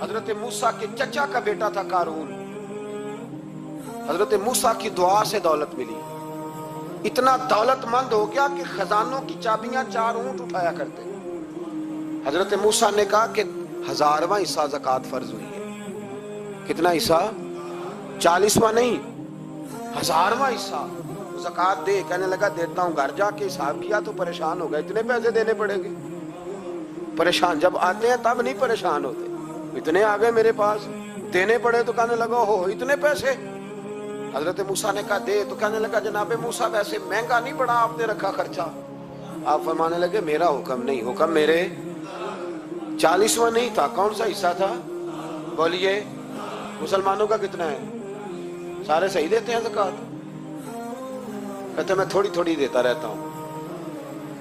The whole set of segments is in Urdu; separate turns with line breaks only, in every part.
حضرت موسیٰ کے چچا کا بیٹا تھا قارون، حضرت موسیٰ کی دعا سے دولت ملی، اتنا دولت مند ہو گیا کہ خزانوں کی چابیاں 4 اونٹ اٹھایا کرتے۔ حضرت موسیٰ نے کہا کہ 1000واں حصہ زکوٰۃ فرض ہوئی ہے۔ کتنا حصہ؟ 40واں نہیں، 1000واں حصہ زکوٰۃ دے۔ کہنے لگا دیتا ہوں۔ گھر جا کے حساب کیا تو پریشان ہو گئے، اتنے پیسے دینے پڑیں گے۔ پریشان جب آتے ہیں تب نہیں پریشان ہوتے، اتنے آ گئے میرے پاس، دینے پڑے تو کہنے لگا ہو اتنے پیسے۔ حضرت موسیٰ نے کہا دے، تو کہنے لگا جناب موسیٰ ویسے مہنگا نہیں پڑا آپ نے رکھا خرچہ؟ آپ فرمانے لگے میرا حکم نہیں، حکم میرے 40واں نہیں تھا، کون سا حصہ تھا؟ بولیے مسلمانوں کا کتنا ہے؟ سارے صحیح دیتے ہیں زکوٰۃ؟ کہتے میں تھوڑی تھوڑی دیتا رہتا ہوں،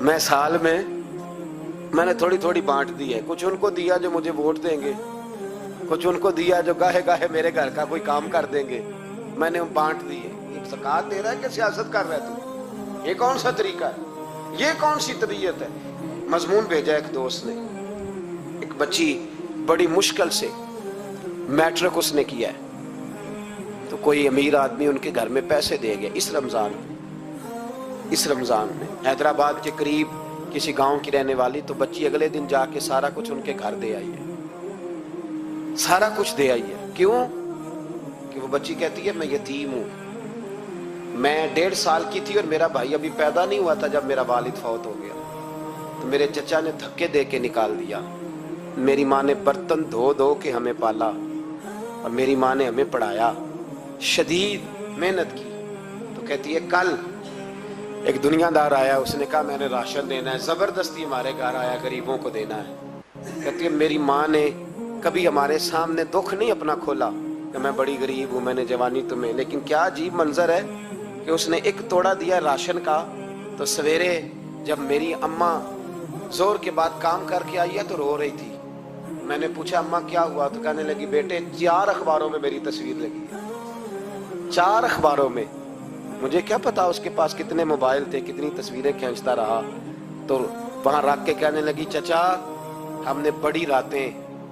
میں سال میں نے تھوڑی تھوڑی بانٹ دی ہے، کچھ ان کو دیا جو مجھے ووٹ دیں گے، کچھ ان کو دیا جو گاہے گاہے میرے گھر کا کوئی کام کر دیں گے، میں نے بانٹ دی ہے۔ ایک زکوٰۃ دے رہا ہے کہ سیاست کر رہا ہے تو؟ یہ کون سا طریقہ ہے؟ یہ کون سی طبیعت ہے؟ مضمون بھیجا ایک دوست نے، ایک بچی بڑی مشکل سے میٹرک اس نے کیا ہے، تو کوئی امیر آدمی ان کے گھر میں پیسے دے گیا اس رمضان میں، حیدرآباد کے قریب کسی گاؤں کی رہنے والی، تو بچی اگلے دن جا کے سارا کچھ ان کے گھر دے آئی ہے، سارا کچھ دے آئی ہے۔ کیوں؟ کہ وہ بچی کہتی ہے میں یتیم ہوں، میں 1.5 سال کی تھی اور میرا بھائی ابھی پیدا نہیں ہوا تھا جب میرا والد فوت ہو گیا، تو میرے چچا نے دھکے دے کے نکال دیا، میری ماں نے برتن دھو دھو کے ہمیں پالا اور میری ماں نے ہمیں پڑھایا، شدید محنت کی۔ تو کہتی ہے کل ایک دنیا دار آیا، اس نے کہا میں نے راشن دینا ہے، زبردستی ہمارے گھر آیا، غریبوں کو دینا ہے۔ کہتی ہے میری ماں نے کبھی ہمارے سامنے دکھ نہیں اپنا کھولا کہ میں بڑی غریب ہوں، میں نے جوانی تمہیں، لیکن کیا عجیب منظر ہے کہ اس نے 1 توڑا دیا راشن کا، تو سویرے جب میری اماں زور کے بعد کام کر کے آئی ہے تو رو رہی تھی۔ میں نے پوچھا اماں کیا ہوا؟ تو کہنے لگی بیٹے 4 اخباروں میں میری تصویر لگی ہے، 4 اخباروں میں۔ مجھے کیا پتا اس کے پاس کتنے موبائل تھے، کتنی تصویریں کھینچتا رہا۔ تو وہاں رکھ کے کہنے لگی چچا ہم نے بڑی راتیں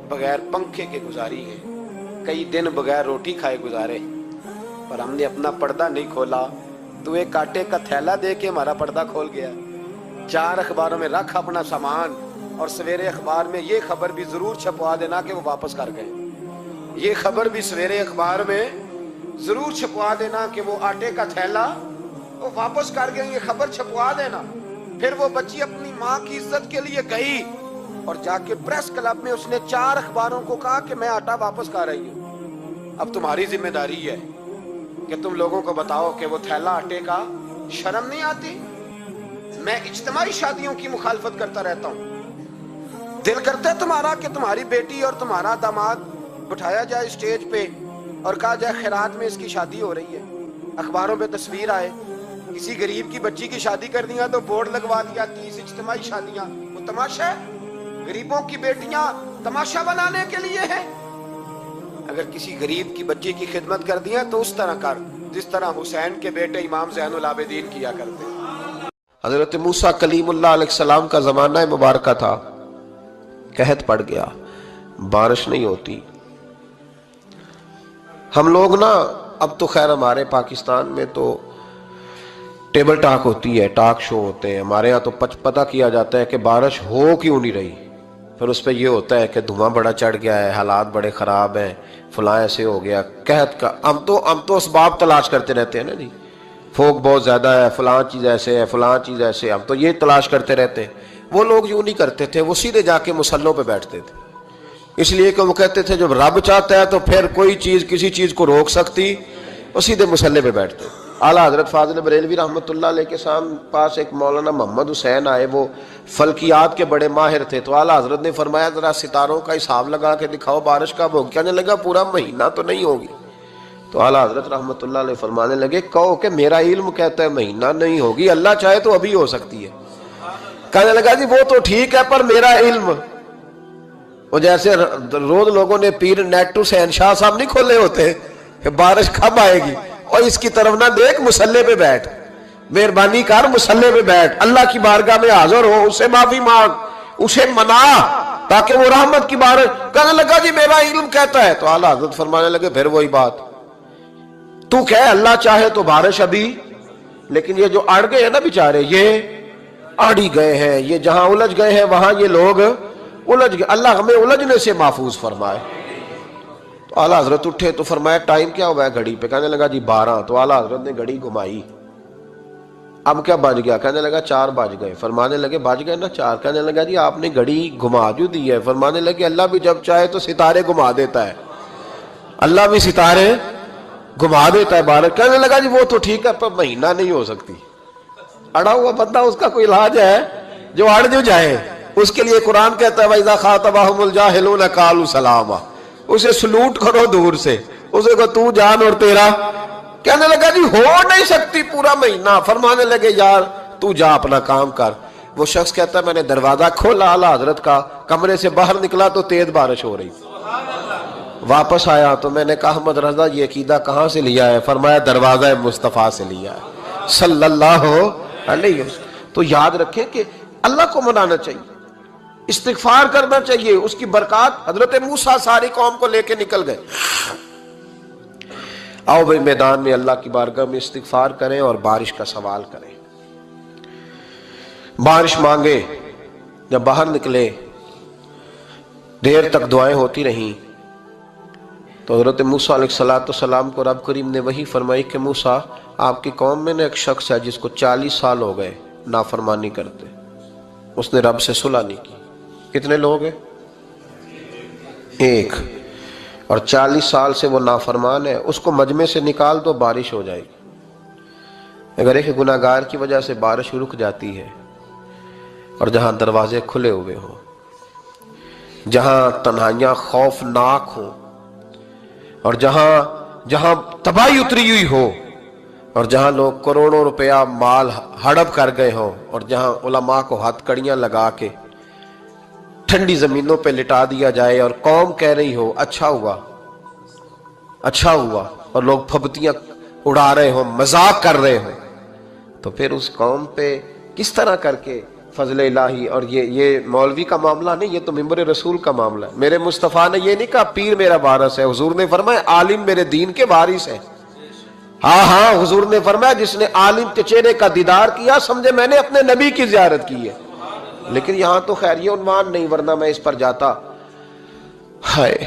بغیر پنکھے کے گزاری ہیں، کئی دن بغیر روٹی کھائے گزارے، پر ہم نے اپنا پردہ نہیں کھولا، تو ایک آٹے کا تھیلا دے کے ہمارا پردہ کھول گیا۔ 4 اخباروں میں رکھ اپنا سامان، اور سویرے اخبار میں یہ خبر بھی ضرور چھپوا دینا کہ وہ واپس کر گئے، یہ خبر بھی سویرے اخبار میں ضرور چھپوا دینا کہ وہ آٹے کا تھیلا وہ واپس کر گئے، یہ خبر چھپوا دینا۔ پھر وہ بچی اپنی ماں کی عزت کے لیے گئی اور جا کے پریس کلب میں اس نے 4 اخباروں کو کہا کہ میں آٹا واپس کر رہی ہوں، اب تمہاری ذمہ داری ہے کہ تم لوگوں کو بتاؤ کہ وہ تھیلا آٹے کا، شرم نہیں آتی؟ میں اجتماعی شادیوں کی مخالفت کرتا رہتا ہوں، دل کرتا ہے تمہارا کہ تمہاری بیٹی اور تمہارا داماد بٹھایا جائے اسٹیج پہ اور کہا جائے خیرات میں اس کی شادی ہو رہی ہے، اخباروں پہ تصویر آئے، کسی غریب کی بچی کی شادی کر دیا تو بورڈ لگوا دیا 30 اجتماعی شادیاں۔ وہ تماشا ہے؟ غریبوں کی بیٹیاں تماشا بنانے کے لیے ہیں؟ اگر کسی غریب کی بچی کی خدمت کر دیا تو اس طرح کر جس طرح حسین کے بیٹے امام زین العابدین کیا کرتے۔ حضرت موسیٰ کلیم اللہ علیہ السلام کا زمانہ مبارکہ تھا، قحط پڑ گیا، بارش نہیں ہوتی۔ ہم لوگ نا اب تو خیر ہمارے پاکستان میں تو ٹیبل ٹاک ہوتی ہے، ٹاک شو ہوتے ہیں، ہمارے ہاں تو پتہ کیا جاتا ہے کہ بارش ہو کیوں نہیں رہی، پھر اس پہ یہ ہوتا ہے کہ دھواں بڑا چڑھ گیا ہے، حالات بڑے خراب ہیں، فلاں ایسے ہو گیا قحط کا۔ ہم تو اسباب تلاش کرتے رہتے ہیں نا جی، فوگ بہت زیادہ ہے، فلاں چیز ایسے ہے، فلاں چیز ایسے ہے، ہم تو یہ تلاش کرتے رہتے ہیں۔ وہ لوگ یوں نہیں کرتے تھے، وہ سیدھے جا کے مصلوں پہ بیٹھتے تھے، اس لیے کہ وہ کہتے تھے جب رب چاہتا ہے تو پھر کوئی چیز کسی چیز کو روک سکتی، وہ سیدھے مصلے پہ بیٹھتے۔ اعلیٰ حضرت فاضل بریلوی رحمۃ اللہ علیہ کے پاس ایک مولانا محمد حسین آئے، وہ فلکیات کے بڑے ماہر تھے، تو اعلیٰ حضرت نے فرمایا ذرا ستاروں کا حساب لگا کے دکھاؤ بارش کب ہوگی؟ کہنے لگا پورا مہینہ تو نہیں ہوگی۔ تو اعلیٰ حضرت رحمۃ اللہ علیہ فرمانے لگے کہو کہ میرا علم کہتا ہے مہینہ نہیں ہوگی، اللہ چاہے تو ابھی ہو سکتی ہے۔ کہنے لگا جی وہ تو ٹھیک ہے پر میرا علم، وہ جیسے روز لوگوں نے پیر نیٹ ٹو شہنشاہ صاحب نہیں کھولے ہوتے کہ بارش کب آئے گی، اور اس کی طرف نہ دیکھ، مصلے پہ بیٹھ، مہربانی کر مصلے پہ بیٹھ، اللہ کی بارگاہ میں حاضر ہو، اسے معافی مانگ، اسے منا تاکہ وہ رحمت کی بارش. کہنے لگا جی میرا علم کہتا ہے. تو اعلیٰ حضرت فرمانے لگے پھر وہی بات, تو کہ اللہ چاہے تو بارش ابھی, لیکن یہ جو اڑ گئے ہیں نا بیچارے, یہ اڑی گئے ہیں, یہ جہاں الجھ گئے ہیں وہاں یہ لوگ الجھ گئے. اللہ ہمیں الجھنے سے محفوظ فرمائے. تو اعلیٰ حضرت اٹھے تو فرمایا ٹائم کیا ہوا ہے گھڑی پہ؟ کہنے لگا جی 12. تو اعلیٰ حضرت نے گھڑی گھمائی, اب کیا بج گیا؟ کہنے لگا 4 بج گئے. فرمانے لگے بج گئے نا 4. کہنے لگا جی آپ نے گھڑی گھما جو دی ہے. فرمانے لگے اللہ بھی جب چاہے تو ستارے گھما دیتا ہے, اللہ بھی ستارے گھما دیتا ہے بارش. کہنے لگا جی وہ تو ٹھیک ہے پر مہینہ نہیں ہو سکتی. اڑا ہوا بندہ, اس کا کوئی علاج ہے جو اڑ جو جائے, اس کے لیے قرآن کہتا ہے وَإِذَا خَاطَبَهُمُ الْجَاهِلُونَ قَالُوا سَلَامًا. اسے سلوٹ کرو دور سے, اسے کو تو جان اور تیرا. کہنے لگا جی ہو نہیں سکتی پورا مہینہ. فرمانے لگے یار تو جا اپنا کام کر. وہ شخص کہتا ہے میں نے دروازہ کھولا اعلیٰ حضرت کا, کمرے سے باہر نکلا تو تیز بارش ہو رہی. واپس آیا تو میں نے کہا احمد رضا یہ عقیدہ کہاں سے لیا ہے؟ فرمایا دروازہ مصطفیٰ سے لیا ہے صلی اللہ علیہ وسلم. تو یاد رکھیں کہ اللہ کو منانا چاہیے, استغفار کرنا چاہیے, اس کی برکات. حضرت موسیٰ ساری قوم کو لے کے نکل گئے. آؤ بھائی میدان میں اللہ کی بارگاہ میں استغفار کریں اور بارش کا سوال کریں, بارش مانگے. جب باہر نکلے دیر تک دعائیں ہوتی رہیں تو حضرت موسیٰ علیہ السلام کو رب کریم نے وحی فرمائی کہ موسیٰ آپ کی قوم میں نے ایک شخص ہے جس کو 40 سال ہو گئے نافرمانی کرتے, اس نے رب سے صلح نہیں کی. کتنے لوگ ہیں؟ ایک. اور 40 سال سے وہ نافرمان ہے, اس کو مجمع سے نکال دو بارش ہو جائے گی. اگر ایک گناہگار کی وجہ سے بارش رک جاتی ہے اور جہاں دروازے کھلے ہوئے ہوں, جہاں تنہائیاں خوفناک ہوں, اور جہاں تباہی اتری ہوئی ہو, اور جہاں لوگ کروڑوں روپیہ مال ہڑپ کر گئے ہوں, اور جہاں علماء کو ہاتھ کڑیاں لگا کے ٹھنڈی زمینوں پہ لٹا دیا جائے اور قوم کہہ رہی ہو اچھا ہوا اچھا ہوا, اور لوگ پھبتیاں اڑا رہے ہوں, مذاق کر رہے ہوں, تو پھر اس قوم پہ کس طرح کر کے فضل الہی. اور یہ مولوی کا معاملہ نہیں, یہ تو ممبر رسول کا معاملہ ہے. میرے مصطفیٰ نے یہ نہیں کہا پیر میرا وارث ہے, حضور نے فرمایا عالم میرے دین کے وارث ہے. ہاں حضور نے فرمایا جس نے عالم کے چہرے کا دیدار کیا سمجھے میں نے اپنے نبی کی زیارت کی ہے. لیکن یہاں تو خیر یہ عنوان نہیں, ورنہ میں اس پر جاتا. ہائے,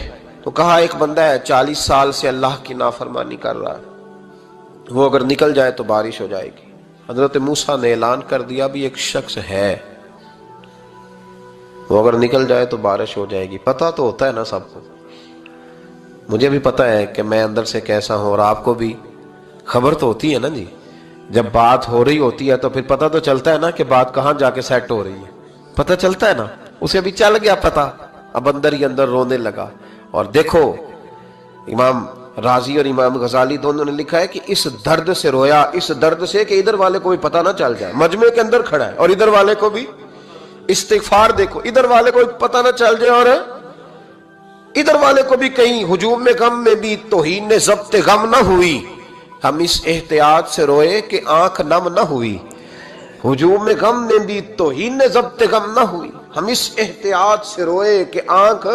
تو کہا ایک بندہ ہے 40 سال سے اللہ کی نافرمانی کر رہا ہے, وہ اگر نکل جائے تو بارش ہو جائے گی. حضرت موسیٰ نے اعلان کر دیا بھی ایک شخص ہے, وہ اگر نکل جائے تو بارش ہو جائے گی. پتہ تو ہوتا ہے نا سب کو, مجھے بھی پتہ ہے کہ میں اندر سے کیسا ہوں, اور آپ کو بھی خبر تو ہوتی ہے نا جی. جب بات ہو رہی ہوتی ہے تو پھر پتہ تو چلتا ہے نا کہ بات کہاں جا کے سیٹ ہو رہی ہے, پتہ چلتا ہے نا. اسے بھی چل گیا پتہ, اب اندر ہی اندر رونے لگا. اور دیکھو امام رازی اور امام غزالی دونوں نے لکھا ہے کہ اس درد سے رویا, اس درد سے کہ ادھر والے کو بھی پتہ نہ چل جائے, مجمع کے اندر کھڑا ہے اور ادھر والے کو بھی استغفار, دیکھو ادھر والے کو پتہ نہ چل جائے اور ادھر والے کو بھی کہیں ہجوم میں غم میں بھی توہین نے ضبط غم نہ ہوئی. ہم اس احتیاط سے روئے کہ آنکھ نم نہ ہوئی, ہجوم میں غم نے بھی توہین نے ضبط غم نہ ہوئی. ہم اس احتیاط سے روئے کہ آنکھ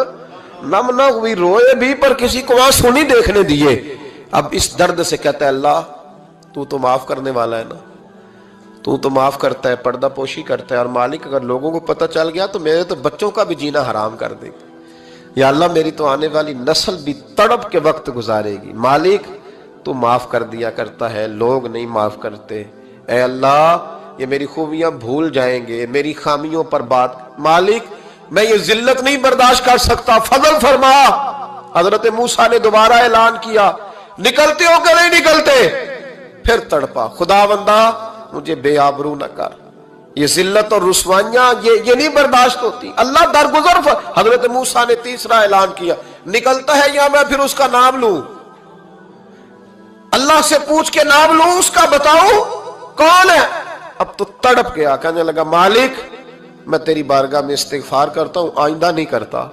نم نہ ہوئی, روئے بھی پر کسی کو آنسو نہیں دیکھنے دیے. اب اس درد سے کہتا ہے اللہ تو معاف کرنے والا ہے نا, تو معاف کرتا ہے, پردہ پوشی کرتا ہے, اور مالک اگر لوگوں کو پتہ چل گیا تو میرے تو بچوں کا بھی جینا حرام کر دے گا. یا اللہ میری تو آنے والی نسل بھی تڑپ کے وقت گزارے گی. مالک تو معاف کر دیا کرتا ہے, لوگ نہیں معاف کرتے. اے اللہ یہ میری خوبیاں بھول جائیں گے, میری خامیوں پر بات. مالک میں یہ ذلت نہیں برداشت کر سکتا, فضل فرما. حضرت موسیٰ نے دوبارہ اعلان کیا, نکلتے ہو کہ نہیں نکلتے؟ پھر تڑپا, خدا بندہ مجھے بے آبرو نہ کر, یہ ذلت اور رسوائیاں یہ نہیں برداشت ہوتی. اللہ درگزر. حضرت موسیٰ نے تیسرا اعلان کیا, نکلتا ہے یا میں پھر اس کا نام لوں؟ اللہ سے پوچھ کے نام لوں اس کا, بتاؤ کون ہے؟ اب تو تڑپ گیا, کہنے لگا مالک میں تیری بارگاہ میں استغفار کرتا ہوں, آئندہ نہیں کرتا,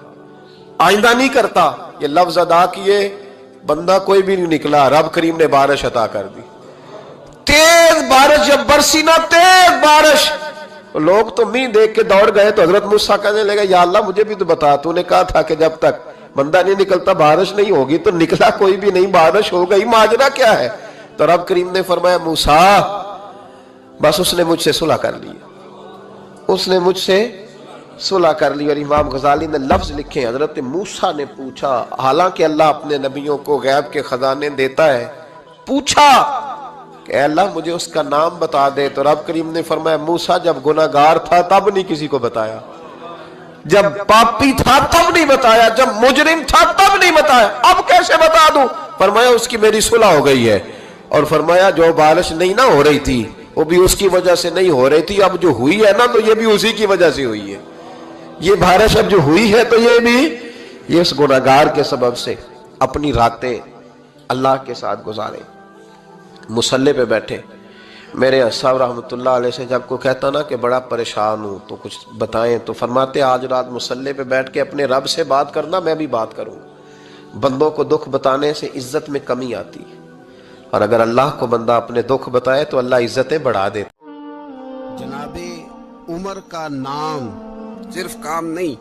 آئندہ نہیں کرتا. یہ لفظ ادا کیے, بندہ کوئی بھی نہیں نکلا. رب کریم نے بارش عطا کر دی, تیز بارش. جب برسی نا تیز بارش, لوگ تو می دیکھ کے دوڑ گئے تو حضرت موسیٰ کہنے لگا یا اللہ مجھے بھی تو بتا، تو نے کہا تھا کہ جب تک بندہ نہیں نکلتا بارش نہیں ہوگی، تو نکلا کوئی بھی نہیں، بارش ہو گئی، ماجرا کیا ہے؟ تو رب کریم نے فرمایا موسیٰ بس اس نے مجھ سے صلح کر لی، اس نے مجھ سے صلح کر لی۔ اور امام غزالی نے لفظ لکھے، حضرت موسیٰ نے پوچھا، حالانکہ اللہ اپنے نبیوں کو غیب کے خزانے دیتا ہے، پوچھا کہ اے اللہ مجھے اس کا نام بتا دے، تو رب کریم نے فرمایا موسیٰ جب گناہ گار تھا تب نہیں کسی کو بتایا، جب پاپی تھا تب نہیں بتایا، جب مجرم تھا تب نہیں بتایا، اب کیسے بتا دوں؟ فرمایا اس کی میری صلح ہو گئی ہے، اور فرمایا جو بارش نہیں نہ ہو رہی تھی وہ بھی اس کی وجہ سے نہیں ہو رہی تھی، اب جو ہوئی ہے نا تو یہ بھی اسی کی وجہ سے ہوئی ہے، یہ بارش اب جو ہوئی ہے تو یہ بھی یہ اس گناہ گار کے سبب سے۔ اپنی راتیں اللہ کے ساتھ گزارے، مصلی پہ بیٹھے۔ میرے صاحب رحمۃ اللہ علیہ سے جب کو کہتا نا کہ بڑا پریشان ہوں تو کچھ بتائیں، تو فرماتے آج رات مصلی پہ بیٹھ کے اپنے رب سے بات کرنا، میں بھی بات کروں۔ بندوں کو دکھ بتانے سے عزت میں کمی آتی ہے، اور اگر اللہ کو بندہ اپنے دکھ بتائے تو اللہ عزتیں بڑھا دیتا۔
جناب عمر کا نام صرف کام نہیں،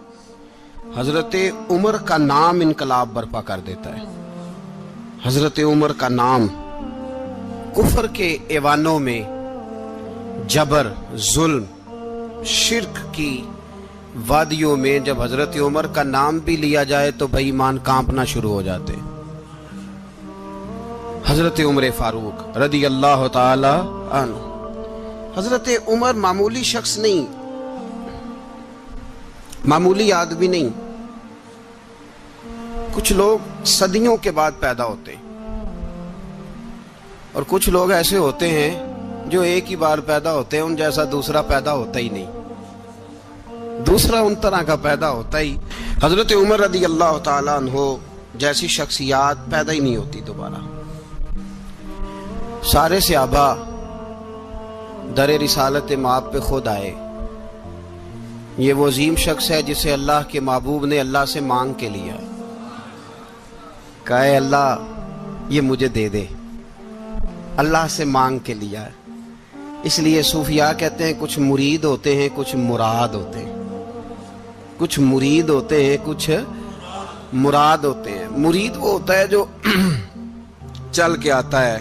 حضرت عمر کا نام انقلاب برپا کر دیتا ہے۔ حضرت عمر کا نام کفر کے ایوانوں میں جبر، ظلم، شرک کی وادیوں میں جب حضرت عمر کا نام بھی لیا جائے تو بے ایمان کانپنا شروع ہو جاتے۔ حضرت عمر فاروق رضی اللہ تعالی عنہ، حضرت عمر معمولی شخص نہیں، معمولی آدمی نہیں۔ کچھ لوگ صدیوں کے بعد پیدا ہوتے ہیں، اور کچھ لوگ ایسے ہوتے ہیں جو ایک ہی بار پیدا ہوتے ہیں، ان جیسا دوسرا پیدا ہوتا ہی نہیں، دوسرا ان طرح کا پیدا ہوتا ہی۔ حضرت عمر رضی اللہ تعالیٰ عنہ جیسی شخصیات پیدا ہی نہیں ہوتی دوبارہ۔ سارے صحابہ در رسالت مآب پہ خود آئے۔ یہ وہ عظیم شخص ہے جسے اللہ کے محبوب نے اللہ سے مانگ کے لیا، کہا اے اللہ یہ مجھے دے دے، اللہ سے مانگ کے لیا ہے۔ اس لیے صوفیاء کہتے ہیں کچھ مرید ہوتے ہیں کچھ مراد ہوتے ہیں، کچھ مرید ہوتے ہیں کچھ مراد ہوتے ہیں۔ مرید وہ ہوتا ہے جو چل کے آتا ہے،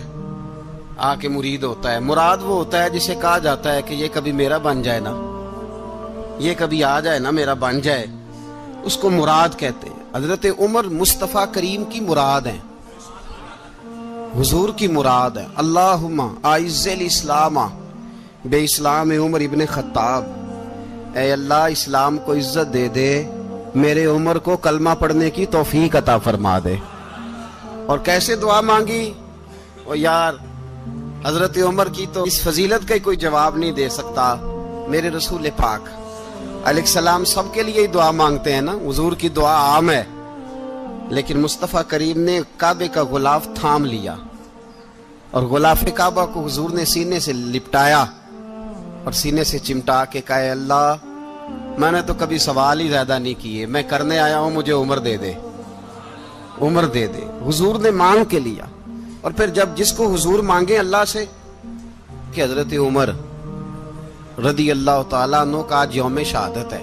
آ کے مرید ہوتا ہے۔ مراد وہ ہوتا ہے جسے کہا جاتا ہے کہ یہ کبھی میرا بن جائے نا، یہ کبھی آ جائے نا، میرا بن جائے، اس کو مراد کہتے ہیں۔ حضرت عمر مصطفیٰ کریم کی مراد ہیں، حضور کی مراد ہے۔ اللہم اعز الاسلام بے اسلام عمر ابن خطاب، اے اللہ اسلام کو عزت دے دے، میرے عمر کو کلمہ پڑھنے کی توفیق عطا فرما دے۔ اور کیسے دعا مانگی؟ او یار حضرت عمر کی تو اس فضیلت کا کوئی جواب نہیں دے سکتا، میرے رسول پاک علیہ السلام سب کے لیے ہی دعا مانگتے ہیں نا، حضور کی دعا عام ہے، لیکن مصطفیٰ کریم نے کعبے کا غلاف تھام لیا، اور غلاف کعبہ کو حضور نے سینے سے لپٹایا اور سینے سے چمٹا کے کہا اے اللہ میں نے تو کبھی سوال ہی زیادہ نہیں کیے، میں کرنے آیا ہوں، مجھے عمر دے دے، عمر دے دے۔ حضور نے مانگ کے لیا، اور پھر جب جس کو حضور مانگے اللہ سے کہ حضرت عمر رضی اللہ تعالیٰ عنہ کا آج یوم شہادت ہے،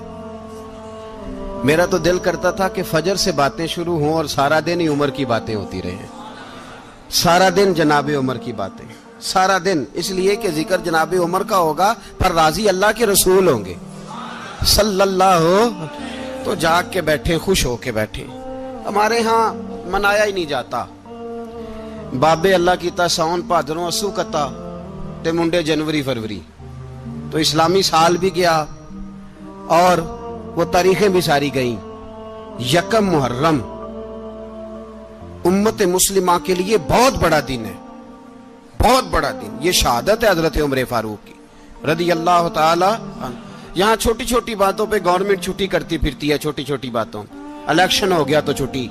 میرا تو دل کرتا تھا کہ فجر سے باتیں شروع ہوں اور سارا دن ہی عمر کی باتیں ہوتی رہیں، سارا دن جناب عمر کی باتیں، سارا دن، اس لیے کہ ذکر جناب عمر کا ہوگا پر راضی اللہ کے رسول ہوں گے صلی اللہ ہو، تو جاگ کے بیٹھے، خوش ہو کے بیٹھے۔ ہمارے ہاں منایا ہی نہیں جاتا، بابے اللہ کی تا ساون بھادروں اسو کتا تے منڈے جنوری فروری، تو اسلامی سال بھی گیا اور وہ تاریخیں بھی ساری گئیں۔ یکم محرم امت مسلمہ کے لیے بہت بڑا دن ہے، بہت بڑا دن، یہ شہادت ہے حضرت عمر فاروق کی رضی اللہ تعالی عنہ۔ یہاں چھوٹی چھوٹی باتوں پہ گورنمنٹ چھٹی کرتی پھرتی ہے، چھوٹی چھوٹی باتوں، الیکشن ہو گیا تو چھٹی،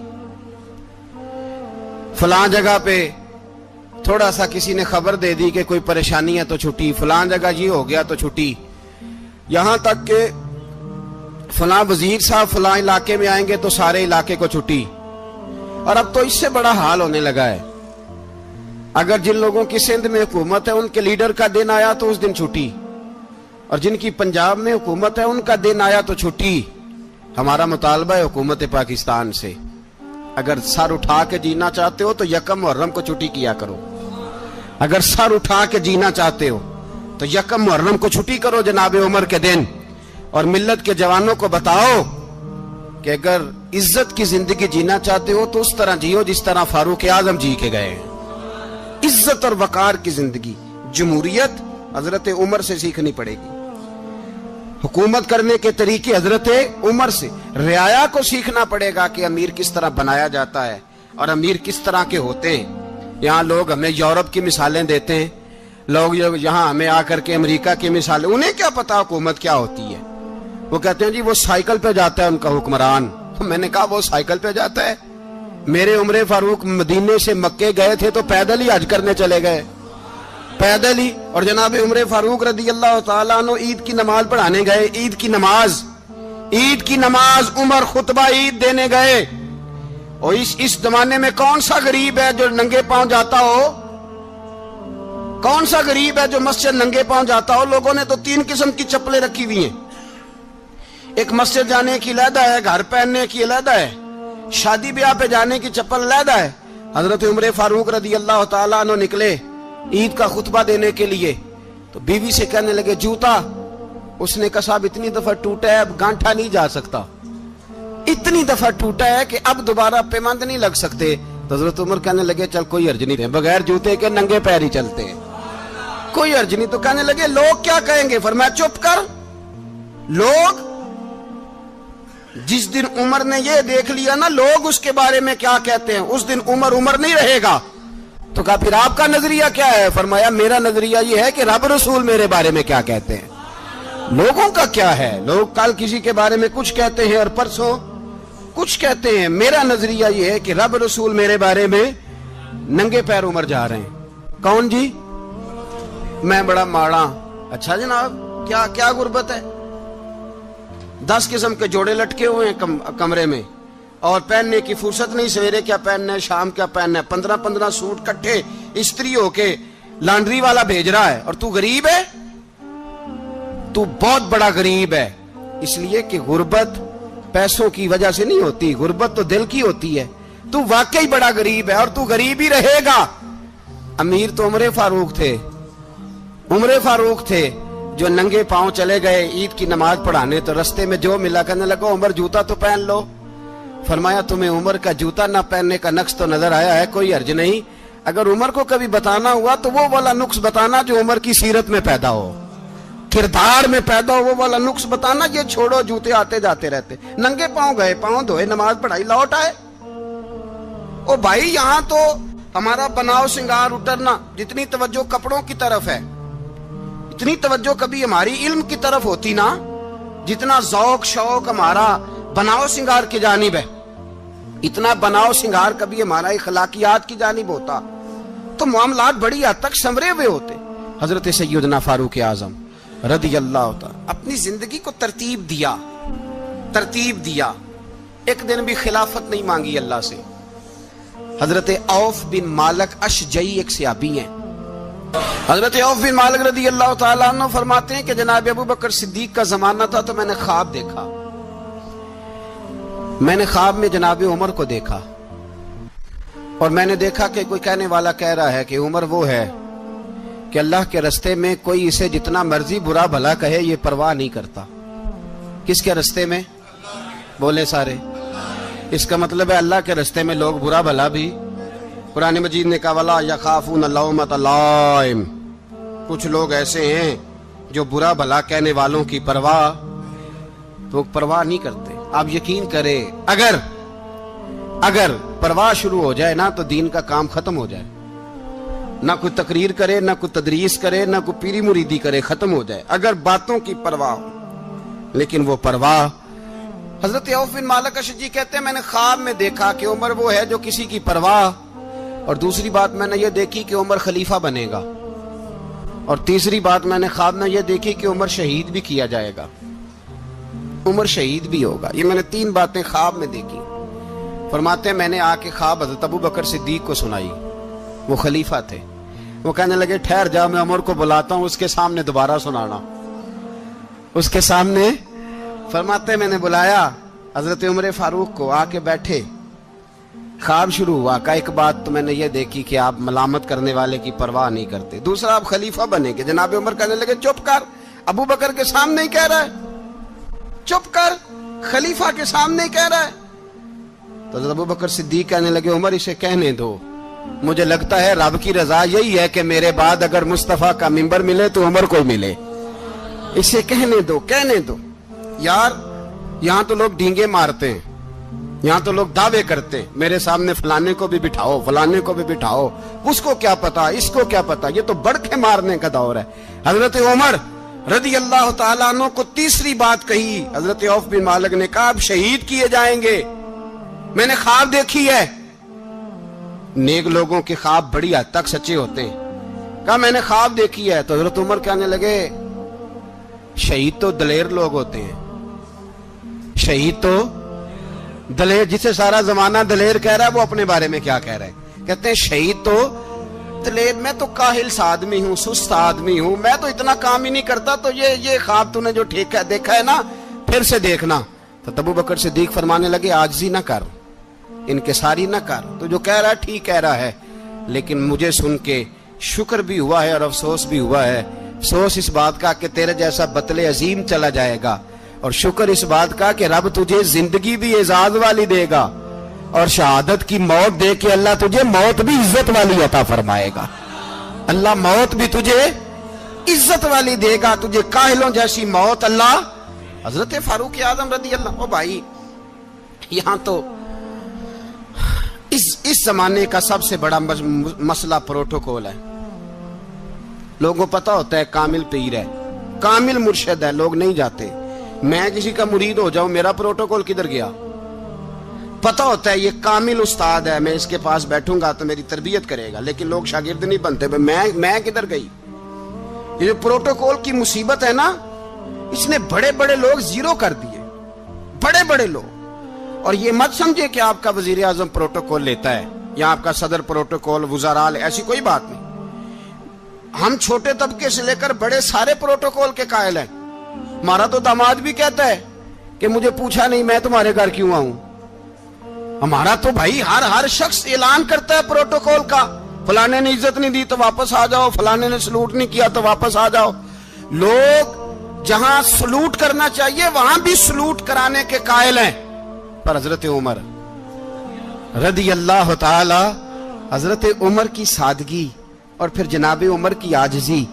فلاں جگہ پہ تھوڑا سا کسی نے خبر دے دی کہ کوئی پریشانی ہے تو چھٹی، فلاں جگہ یہ ہو گیا تو چھٹی، یہاں تک کہ فلاں وزیر صاحب فلاں علاقے میں آئیں گے تو سارے علاقے کو چھٹی۔ اور اب تو اس سے بڑا حال ہونے لگا ہے، اگر جن لوگوں کی سندھ میں حکومت ہے ان کے لیڈر کا دن آیا تو اس دن چھٹی، اور جن کی پنجاب میں حکومت ہے ان کا دن آیا تو چھٹی. ہمارا مطالبہ ہے حکومت پاکستان سے، اگر سر اٹھا کے جینا چاہتے ہو تو یکم محرم کو چھٹی کیا کرو. اگر سر اٹھا کے جینا چاہتے ہو تو یکم محرم کو چھٹی کرو جناب عمر کے دن. اور ملت کے جوانوں کو بتاؤ کہ اگر عزت کی زندگی جینا چاہتے ہو تو اس طرح جیو جس طرح فاروق اعظم جی کے گئے. عزت اور وقار کی زندگی، جمہوریت حضرت عمر سے سیکھنی پڑے گی. حکومت کرنے کے طریقے حضرت عمر سے. رعایا کو سیکھنا پڑے گا کہ امیر کس طرح بنایا جاتا ہے اور امیر کس طرح کے ہوتے ہیں. یہاں لوگ ہمیں یورپ کی مثالیں دیتے ہیں، لوگ یہاں ہمیں آ کر کے امریکہ کی مثالیں، انہیں کیا پتا حکومت کیا ہوتی ہے. وہ کہتے ہیں جی وہ سائیکل پہ جاتا ہے ان کا حکمران. میں نے کہا وہ سائیکل پہ جاتا ہے؟ میرے عمر فاروق مدینے سے مکے گئے تھے تو پیدل ہی حج کرنے چلے گئے، پیدل ہی. اور جناب عمر فاروق رضی اللہ تعالیٰ عنہ عید کی نماز پڑھانے گئے. عید کی نماز عمر خطبہ عید دینے گئے. اور اس زمانے میں کون سا غریب ہے جو ننگے پاؤں جاتا ہو؟ کون سا غریب ہے جو مسجد ننگے پاؤں جاتا ہو؟ لوگوں نے تو 3 قسم کی چپلیں رکھی ہوئی ہیں. ایک مسجد جانے کی علیحدہ ہے، گھر پہننے کی علیحدہ ہے، شادی بیاہ پہ جانے کی چپل علیحدہ ہے. حضرت عمر فاروق رضی اللہ تعالیٰ عنہ نکلے عید کا خطبہ دینے کے لیے تو بیوی سے کہنے لگے جوتا. اس نے کہا صاحب اتنی دفعہ ٹوٹا ہے اب گانٹھا نہیں جا سکتا، اتنی دفعہ ٹوٹا ہے کہ اب دوبارہ پیمند نہیں لگ سکتے. تو حضرت عمر کہنے لگے چل کوئی حرج نہیں، بغیر جوتے کے ننگے پیر ہی چلتے ہیں، کوئی حرج نہیں. تو کہنے لگے لوگ کیا کہیں گے؟ فرمایا چپ کر. لوگ جس دن عمر نے یہ دیکھ لیا نا لوگ اس کے بارے میں کیا کہتے ہیں، اس دن عمر نہیں رہے گا. تو کہا پھر آپ کا نظریہ کیا ہے؟ فرمایا میرا نظریہ یہ ہے کہ رب رسول میرے بارے میں کیا کہتے ہیں. لوگوں کا کیا ہے؟ لوگ کل کسی کے بارے میں کچھ کہتے ہیں اور پرسوں کچھ کہتے ہیں. میرا نظریہ یہ ہے کہ رب رسول میرے بارے میں ننگے پیر عمر جا رہے ہیں. کون جی؟ میں بڑا ماڑا. اچھا جناب کیا غربت ہے؟ 10 قسم کے جوڑے لٹکے ہوئے ہیں کمرے میں اور پہننے کی فرصت نہیں. سویرے کیا پہننا ہے، شام کیا پہننا ہے، 15 سوٹ کٹھے استری ہو کے لانڈری والا بھیج رہا ہے. اور تو غریب ہے، تو بہت بڑا غریب ہے. اس لیے کہ غربت پیسوں کی وجہ سے نہیں ہوتی، غربت تو دل کی ہوتی ہے. تو واقعی بڑا غریب ہے اور تو غریب ہی رہے گا. امیر تو عمر فاروق تھے جو ننگے پاؤں چلے گئے عید کی نماز پڑھانے. تو رستے میں جو ملا کہنے لگا عمر جوتا تو پہن لو. فرمایا تمہیں عمر کا جوتا نہ پہننے کا نقص تو نظر آیا ہے، کوئی حرج نہیں. اگر عمر کو کبھی بتانا ہوا تو وہ والا نقص بتانا جو عمر کی سیرت میں پیدا ہو، کردار میں پیدا ہو، وہ والا نقص بتانا. یہ چھوڑو جوتے آتے جاتے رہتے. ننگے پاؤں گئے، پاؤں دھوئے، نماز پڑھائی، لوٹ آئے. او بھائی یہاں تو ہمارا بناؤ سنگار اترنا، جتنی توجہ کپڑوں کی طرف ہے اتنی توجہ کبھی ہماری علم کی طرف ہوتی نا، جتنا ذوق شوق ہمارا بناؤ سنگار کی جانب ہے، اتنا بناؤ سنگار کبھی ہمارا اخلاقیات کی جانب ہوتا تو معاملات بڑی حد تک سنورے ہوئے ہوتے. حضرت سیدنا فاروق اعظم رضی اللہ تعالی اپنی زندگی کو ترتیب دیا. ایک دن بھی خلافت نہیں مانگی اللہ سے. حضرت عوف بن مالک اشجعی ایک صحابی ہیں. حضرت عوف بن مالک رضی اللہ تعالیٰ عنہ فرماتے ہیں کہ جناب ابو بکر صدیق کا زمانہ تھا تو میں نے خواب دیکھا. میں نے خواب میں جناب عمر کو دیکھا اور میں نے دیکھا کہ کوئی کہنے والا کہہ رہا ہے کہ عمر وہ ہے کہ اللہ کے رستے میں کوئی اسے جتنا مرضی برا بھلا کہے یہ پرواہ نہیں کرتا. کس کے رستے میں؟ بولے سارے. اس کا مطلب ہے اللہ کے رستے میں لوگ برا بھلا بھی. قرآن مجید نے کہا وَلَا يَخَافُونَ لَوْمَةَ لَائِمٍ. کچھ لوگ ایسے ہیں جو برا بھلا کہنے والوں کی پرواہ نہیں کرتے. آپ یقین کرے اگر پرواہ شروع ہو جائے نا تو دین کا کام ختم ہو جائے. نہ کوئی تقریر کرے، نہ کوئی تدریس کرے، نہ کوئی پیری مریدی کرے، ختم ہو جائے اگر باتوں کی پرواہ ہو. لیکن وہ پرواہ. حضرت عوف بن مالک اشجعی کہتے ہیں میں نے خواب میں دیکھا کہ عمر وہ ہے جو کسی کی پرواہ، اور دوسری بات میں نے یہ دیکھی کہ عمر خلیفہ بنے گا، اور تیسری بات میں نے خواب میں یہ دیکھی کہ عمر شہید بھی کیا جائے گا، عمر شہید بھی ہوگا. یہ میں نے 3 باتیں خواب میں دیکھی. فرماتے ہیں میں نے آ کے خواب حضرت ابو بکر صدیق کو سنائی. وہ خلیفہ تھے. وہ کہنے لگے ٹھہر جا، میں عمر کو بلاتا ہوں، اس کے سامنے دوبارہ سنانا. اس کے سامنے فرماتے میں نے بلایا حضرت عمر فاروق کو، آ کے بیٹھے، خواب شروع ہوا کہ ایک بات تو میں نے یہ دیکھی کہ آپ ملامت کرنے والے کی پرواہ نہیں کرتے، دوسرا آپ خلیفہ بنے گے۔ جناب عمر کہنے لگے چپ کر، ابو بکر کے سامنے ہی کہہ رہا ہے، چپ کر، خلیفہ کے سامنے ہی کہہ رہا ہے۔ تو حضرت ابو بکر صدیق کہنے لگے عمر اسے کہنے دو، مجھے لگتا ہے رب کی رضا یہی ہے کہ میرے بعد اگر مصطفیٰ کا منبر ملے تو عمر کو ملے، اسے کہنے دو، کہنے دو۔ یار یہاں تو لوگ ڈینگے مارتے ہیں، یہاں تو لوگ دعوے کرتے ہیں میرے سامنے فلانے کو بھی بٹھاؤ، فلانے کو بھی بٹھاؤ، اس کو کیا پتا، اس کو کیا پتا، یہ تو بڑکے مارنے کا دور ہے۔ حضرت عمر رضی اللہ تعالیٰ عنہ کو تیسری بات کہی، حضرت عوف بن مالک نے کہا آپ شہید کیے جائیں گے، میں نے خواب دیکھی ہے۔ نیک لوگوں کے خواب بڑی حد تک سچے ہوتے ہیں، کہا میں نے خواب دیکھی ہے۔ تو حضرت عمر کہنے لگے شہید تو دلیر لوگ ہوتے ہیں، شہید تو دلیر، جسے سارا زمانہ دلیر کہہ رہا ہے وہ اپنے بارے میں کیا کہہ رہے ہیں، کہتے ہیں شہید تو دلیر، میں تو کاہل سا آدمی ہوں، سست آدمی ہوں، میں تو اتنا کام ہی نہیں کرتا، تو یہ خواب تو نے جو دیکھا ہے نا پھر سے دیکھنا۔ تو ابو بکر صدیق فرمانے لگے عاجزی نہ کر، انکساری نہ کر، تو جو کہہ رہا ہے ٹھیک کہہ رہا ہے، لیکن مجھے سن کے شکر بھی ہوا ہے اور افسوس بھی ہوا ہے۔ افسوس اس بات کا کہ تیرے جیسا بطل عظیم چلا جائے گا، اور شکر اس بات کا کہ رب تجھے زندگی بھی اعزاز والی دے گا، اور شہادت کی موت دے کے اللہ تجھے موت بھی عزت والی عطا فرمائے گا، اللہ موت بھی تجھے عزت والی دے گا، تجھے کاہلوں جیسی موت اللہ۔ حضرت فاروق اعظم رضی اللہ، او بھائی یہاں تو اس زمانے کا سب سے بڑا مسئلہ پروٹوکول ہے۔ لوگوں پتہ ہوتا ہے کامل پیر ہے، کامل مرشد ہے، لوگ نہیں جاتے۔ میں کسی کا مرید ہو جاؤں، میرا پروٹوکول کدھر گیا؟ پتہ ہوتا ہے یہ کامل استاد ہے، میں اس کے پاس بیٹھوں گا تو میری تربیت کرے گا، لیکن لوگ شاگرد نہیں بنتے، میں کدھر گئی؟ یہ جو پروٹوکول کی مصیبت ہے نا، اس نے بڑے بڑے لوگ زیرو کر دیے، بڑے بڑے لوگ۔ اور یہ مت سمجھے کہ آپ کا وزیر اعظم پروٹوکول لیتا ہے یا آپ کا صدر پروٹوکول، وزراء، ایسی کوئی بات نہیں۔ ہم چھوٹے طبقے سے لے کر بڑے سارے پروٹوکول کے قائل ہیں۔ ہمارا تو داماد بھی کہتا ہے کہ مجھے پوچھا نہیں میں تمہارے گھر کیوں آؤں۔ ہمارا تو بھائی ہر شخص اعلان کرتا ہے پروٹوکول کا، فلانے نے عزت نہیں دی تو واپس آ جاؤ، فلانے نے سلوٹ نہیں کیا تو واپس آ جاؤ۔ لوگ جہاں سلوٹ کرنا چاہیے وہاں بھی سلوٹ کرانے کے قائل ہیں۔ پر حضرت عمر رضی اللہ تعالی، حضرت عمر کی سادگی اور پھر جناب عمر کی عاجزی،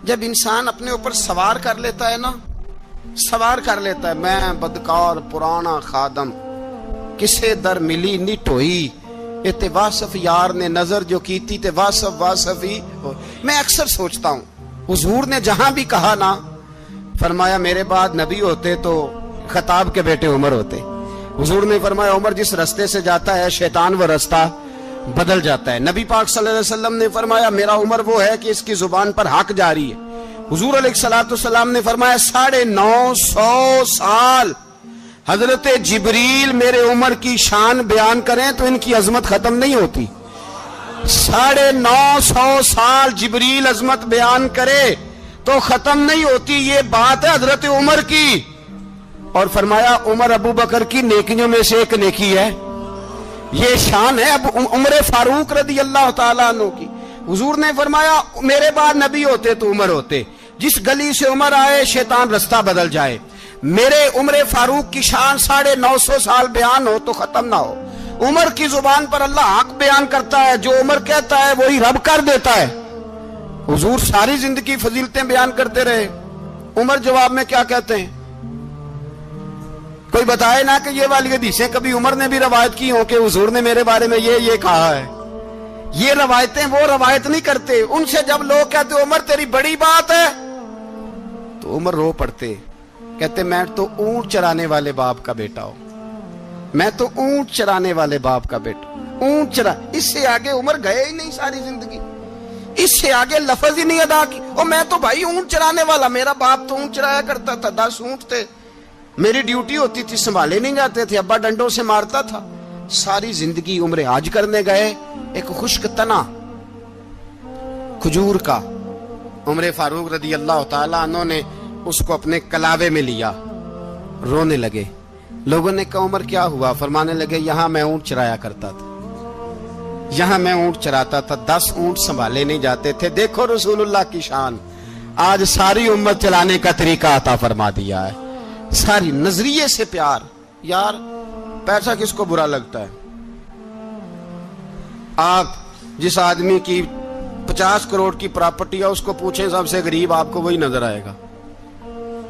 جب انسان اپنے اوپر سوار کر لیتا ہے نا، سوار کر لیتا ہے، میں بدکار پرانا خادم، کسے در ملی نٹ ہوئی، تے واصف یار نے نظر جو کی تھی تے واصف ہی۔ میں اکثر سوچتا ہوں حضور نے جہاں بھی کہا نا، فرمایا میرے بعد نبی ہوتے تو خطاب کے بیٹے عمر ہوتے۔ حضور نے فرمایا عمر جس رستے سے جاتا ہے شیطان وہ رستہ بدل جاتا ہے۔ نبی پاک صلی اللہ علیہ وسلم نے فرمایا میرا عمر وہ ہے کہ اس کی زبان پر حق جاری ہے۔ حضور علیہ السلام نے فرمایا 950 سال حضرت جبریل میرے عمر کی شان بیان کریں تو ان کی عظمت ختم نہیں ہوتی۔ 950 سال جبریل عظمت بیان کرے تو ختم نہیں ہوتی۔ یہ بات ہے حضرت عمر کی، اور فرمایا عمر ابو بکر کی نیکیوں میں سے ایک نیکی ہے، یہ شان ہے عمر فاروق رضی اللہ تعالیٰ عنہ کی۔ حضور نے فرمایا میرے بعد نبی ہوتے تو عمر ہوتے، جس گلی سے عمر آئے شیطان رستہ بدل جائے۔ میرے عمر فاروق کی شان 950 سال بیان ہو تو ختم نہ ہو۔ عمر کی زبان پر اللہ حق بیان کرتا ہے، جو عمر کہتا ہے وہی رب کر دیتا ہے۔ حضور ساری زندگی فضیلتیں بیان کرتے رہے، عمر جواب میں کیا کہتے ہیں؟ کوئی بتائے نا کہ یہ والی حدیثیں کبھی عمر نے بھی روایت کی ہوں کہ حضور نے میرے بارے میں یہ کہا ہے۔ یہ روایتیں وہ روایت نہیں کرتے، ان سے جب لوگ کہتے عمر تیری بڑی بات ہے تو عمر رو پڑتے، کہتے میں تو اونٹ چرانے والے باپ کا بیٹا ہوں، میں تو اونٹ چرانے والے باپ کا بیٹا، اونٹ چرا۔ اس سے آگے عمر گئے ہی نہیں ساری زندگی، اس سے آگے لفظ ہی نہیں ادا کی۔ اور میں تو بھائی اونٹ چرانے والا، میرا باپ تو اونٹ چرایا کرتا تھا، 10 اونٹ تھے، میری ڈیوٹی ہوتی تھی، سنبھالے نہیں جاتے تھے، ابا ڈنڈوں سے مارتا تھا۔ ساری زندگی عمر حج کرنے گئے، ایک خشک تنا کھجور کا عمر فاروق رضی اللہ تعالیٰ عنہ نے اس کو اپنے کلاوے میں لیا, رونے لگے. لوگوں نے کہا عمر کیا ہوا؟ فرمانے لگے یہاں میں اونٹ چرایا کرتا تھا, یہاں میں اونٹ چراتا تھا, 10 اونٹ سنبھالے نہیں جاتے تھے. دیکھو رسول اللہ کی شان, آج ساری امت چلانے کا طریقہ عطا فرما دیا ہے. ساری نظریے سے پیار. یار پیسہ کس کو برا لگتا ہے؟ آپ جس آدمی کی 50 کروڑ کی پراپرٹی ہے اس کو پوچھیں سب سے غریب, آپ کو وہی نظر آئے گا.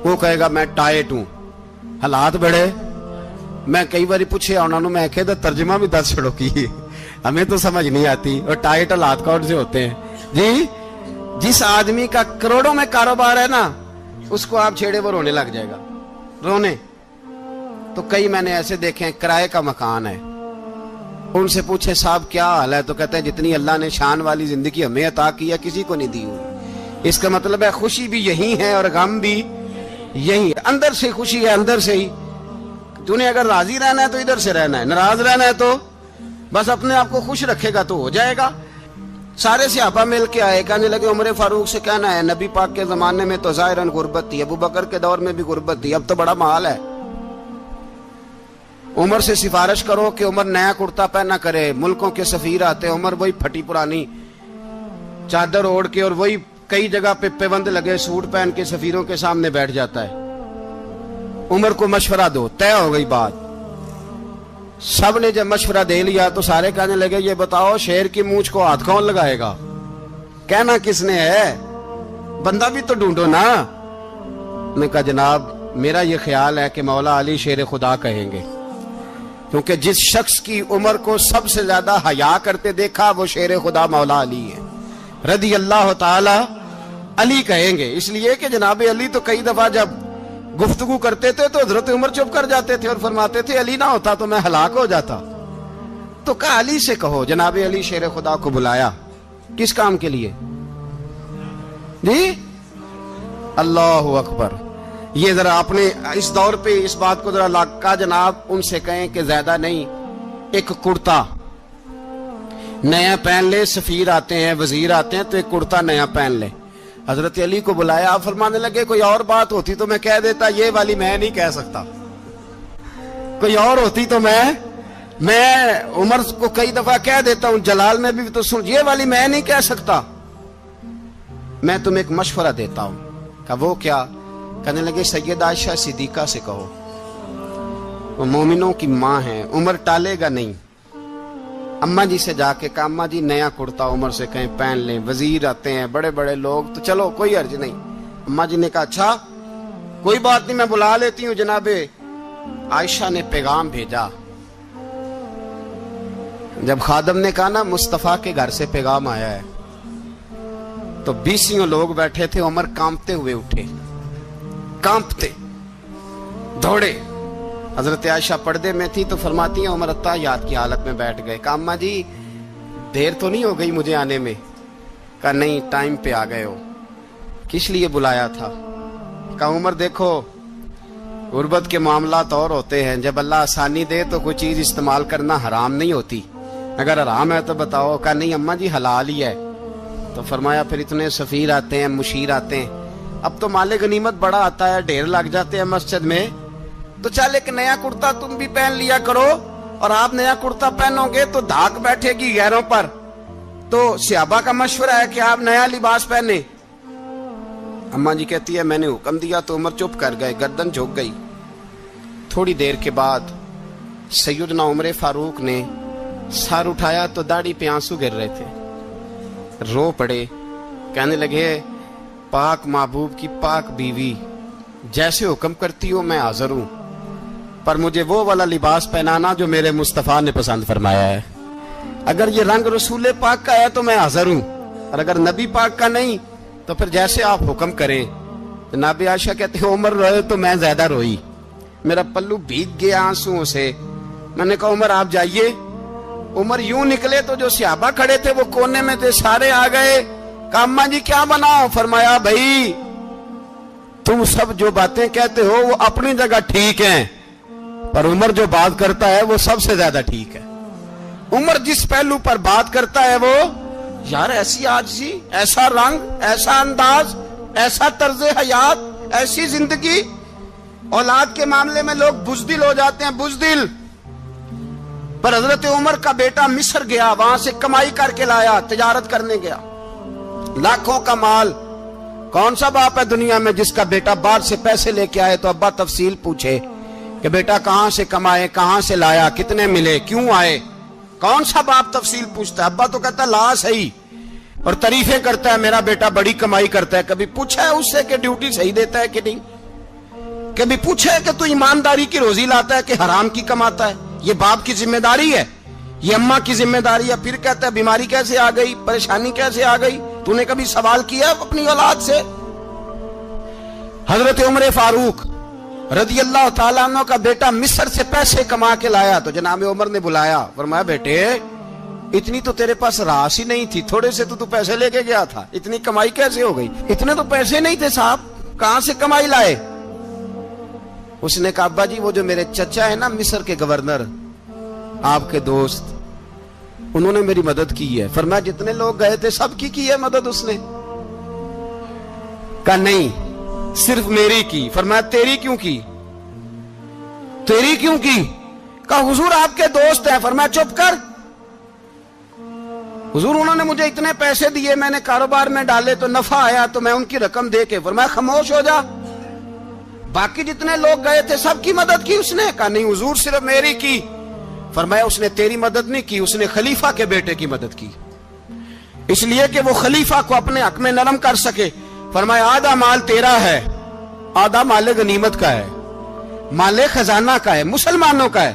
وہ کہے گا میں ٹائٹ ہوں. حالات بڑے, میں کئی باری پوچھے انہوں نے, میں کہتا ترجمہ بھی 10 چھڑوں کی, ہمیں تو سمجھ نہیں آتی. اور ٹائٹ حالات کون سے ہوتے ہیں جی؟ جس آدمی کا کروڑوں میں کاروبار ہے نا, اس کو آپ چھیڑے وہ رونے لگ جائے گا, رونے. تو کئی میں نے ایسے دیکھے ہیں کرائے کا مکان ہے, ان سے پوچھے صاحب کیا حال ہے, تو کہتے ہیں جتنی اللہ نے شان والی زندگی ہمیں عطا کی ہے کسی کو نہیں دی ہوئی. اس کا مطلب ہے خوشی بھی یہی ہے اور غم بھی یہی ہے. اندر سے خوشی ہے, اندر سے ہی. تو نے اگر راضی رہنا ہے تو ادھر سے رہنا ہے, ناراض رہنا ہے تو بس اپنے آپ کو خوش رکھے گا تو ہو جائے گا. سارے صحابہ مل کے آئے, کہنے لگے عمر فاروق سے کہنا ہے نبی پاک کے زمانے میں تو ظاہراً غربت تھی, ابو بکر کے دور میں بھی غربت تھی, اب تو بڑا مال ہے. عمر سے سفارش کرو کہ عمر نیا کرتا پہنا کرے. ملکوں کے سفیر آتے, عمر وہی پھٹی پرانی چادر اوڑھ کے اور وہی کئی جگہ پہ پیوند لگے سوٹ پہن کے سفیروں کے سامنے بیٹھ جاتا ہے. عمر کو مشورہ دو, طے ہو گئی بات. سب نے جب مشورہ دے لیا تو سارے کہنے لگے یہ بتاؤ شیر کی مونچھ کو ہاتھ کون لگائے گا؟ کہنا کس نے ہے, بندہ بھی تو ڈھونڈو نا. نے کہا جناب میرا یہ خیال ہے کہ مولا علی شیر خدا کہیں گے, کیونکہ جس شخص کی عمر کو سب سے زیادہ حیا کرتے دیکھا وہ شیر خدا مولا علی ہے رضی اللہ تعالی علی کہیں گے. اس لیے کہ جناب علی تو کئی دفعہ جب گفتگو کرتے تھے تو حضرت عمر چپ کر جاتے تھے اور فرماتے تھے علی نہ ہوتا تو میں ہلاک ہو جاتا. تو کہا علی سے کہو. جناب علی شیر خدا کو بلایا, کس کام کے لیے جی؟ اللہ اکبر. یہ ذرا آپ نے اس دور پہ اس بات کو ذرا لاکا جناب ان سے کہیں کہ زیادہ نہیں, ایک کرتا نیا پہن لے. سفیر آتے ہیں, وزیر آتے ہیں تو ایک کرتا نیا پہن لے. حضرت علی کو بلایا, آپ فرمانے لگے کوئی اور بات ہوتی تو میں کہہ دیتا, یہ والی میں نہیں کہہ سکتا. کوئی اور ہوتی تو میں عمر کو کئی دفعہ کہہ دیتا ہوں, جلال میں بھی تو سن, یہ والی میں نہیں کہہ سکتا. میں تمہیں ایک مشورہ دیتا ہوں. کہا وہ کیا؟ کہنے لگے سیدہ عائشہ صدیقہ سے کہو, وہ مومنوں کی ماں ہیں, عمر ٹالے گا نہیں. اماں جی سے جا کے کہا اماں جی نیا کرتا عمر سے کہیں پہن لیں, وزیر آتے ہیں بڑے بڑے لوگ تو چلو کوئی حرج نہیں. اماں جی نے کہا اچھا کوئی بات نہیں میں بلا لیتی ہوں. جناب عائشہ نے پیغام بھیجا. جب خادم نے کہا نا مصطفیٰ کے گھر سے پیغام آیا ہے, تو 20 لوگ بیٹھے تھے. عمر کانپتے ہوئے اٹھے, کانپتے دوڑے. حضرت عائشہ پردے میں تھی تو فرماتی ہیں عمر اتحیات کی حالت میں بیٹھ گئے. کہا اماں جی دیر تو نہیں ہو گئی مجھے آنے میں؟ کہا نہیں ٹائم پہ آ گئے ہو. کس لیے بلایا تھا؟ کہا عمر دیکھو غربت کے معاملات اور ہوتے ہیں, جب اللہ آسانی دے تو کوئی چیز استعمال کرنا حرام نہیں ہوتی, اگر حرام ہے تو بتاؤ. کہا نہیں اماں جی حلال ہی ہے. تو فرمایا پھر اتنے سفیر آتے ہیں, مشیر آتے ہیں, اب تو مال غنیمت بڑا آتا ہے, ڈھیر لگ جاتے ہیں مسجد میں, تو چل ایک نیا کرتا تم بھی پہن لیا کرو. اور آپ نیا کرتا پہنو گے تو دھاک بیٹھے گی غیروں پر. تو صحابہ کا مشورہ ہے کہ آپ نیا لباس پہنے. اماں جی کہتی ہے میں نے حکم دیا تو عمر چپ کر گئے, گردن جھک گئی. تھوڑی دیر کے بعد سیدنا عمر فاروق نے سر اٹھایا تو داڑھی پہ آنسو گر رہے تھے, رو پڑے. کہنے لگے پاک محبوب کی پاک بیوی جیسے حکم کرتی ہو میں حاضر ہوں, پر مجھے وہ والا لباس پہنانا جو میرے مصطفیٰ نے پسند فرمایا ہے. اگر یہ رنگ رسول پاک کا ہے تو میں حاضر ہوں, اور اگر نبی پاک کا نہیں تو پھر جیسے آپ حکم کریں. جناب عائشہ کہتے ہیں عمر روئے تو میں زیادہ روئی, میرا پلو بھیگ گیا آنسوؤں سے. میں نے کہا عمر آپ جائیے. عمر یوں نکلے تو جو صحابہ کھڑے تھے وہ کونے میں تھے, سارے آ گئے. کہا اماں جی کیا بناؤ؟ فرمایا بھائی تم سب جو باتیں کہتے ہو وہ اپنی جگہ ٹھیک ہیں, پر عمر جو بات کرتا ہے وہ سب سے زیادہ ٹھیک ہے. عمر جس پہلو پر بات کرتا ہے وہ یار ایسی عاجزی, ایسا رنگ, ایسا انداز, ایسا طرز حیات, ایسی زندگی، اولاد کے معاملے میں لوگ بزدل ہو جاتے ہیں، بزدل. پر حضرت عمر کا بیٹا مصر گیا، وہاں سے کمائی کر کے لایا، تجارت کرنے گیا، لاکھوں کا مال. کون سا باپ ہے دنیا میں جس کا بیٹا باہر سے پیسے لے کے آئے تو ابا تفصیل پوچھے کہ بیٹا کہاں سے کمائے، کہاں سے لایا، کتنے ملے، کیوں آئے؟ کون سا باپ تفصیل پوچھتا ہے؟ ابا تو کہتا ہے لا صحیح، اور تعریفیں کرتا ہے میرا بیٹا بڑی کمائی کرتا ہے. کبھی پوچھا ہے اس سے کہ ڈیوٹی صحیح دیتا ہے کہ نہیں؟ کبھی پوچھا ہے کہ تو ایمانداری کی روزی لاتا ہے کہ حرام کی کماتا ہے؟ یہ باپ کی ذمہ داری ہے، یہ اماں کی ذمہ داری ہے. پھر کہتا ہے بیماری کیسے آ گئی، پریشانی کیسے آ گئی؟ تو نے کبھی سوال کیا اپنی اولاد سے؟ حضرت عمر فاروق رضی اللہ تعالیٰ عنہ کا بیٹا مصر سے پیسے کما کے لایا تو جناب عمر نے بلایا، فرمایا بیٹے اتنی تو تیرے پاس راس ہی نہیں تھی، تھوڑے سے تو پیسے لے کے گیا تھا، اتنی کمائی کیسے ہو گئی؟ اتنے تو پیسے نہیں تھے صاحب، کہاں سے کمائی لائے؟ اس نے کہا ابا جی وہ جو میرے چچا ہے نا مصر کے گورنر، آپ کے دوست، انہوں نے میری مدد کی ہے. فرمایا جتنے لوگ گئے تھے سب کی ہے مدد اس نے؟ کہا نہیں صرف میری کی. فرمایا تیری کیوں کی؟ تیری کیوں کی؟ کہا حضور آپ کے دوست ہیں. فرمایا چپ کر، حضور انہوں نے مجھے اتنے پیسے دیے، میں نے کاروبار میں ڈالے تو نفع آیا تو میں ان کی رقم دے کے. فرمایا خاموش ہو جا، باقی جتنے لوگ گئے تھے سب کی مدد کی اس نے؟ کہا نہیں حضور صرف میری کی. فرمایا اس نے تیری مدد نہیں کی، اس نے خلیفہ کے بیٹے کی مدد کی، اس لیے کہ وہ خلیفہ کو اپنے حق میں نرم کر سکے. فرمایا آدھا مال تیرا ہے، آدھا مال غنیمت کا ہے، مال خزانہ کا ہے، مسلمانوں کا ہے،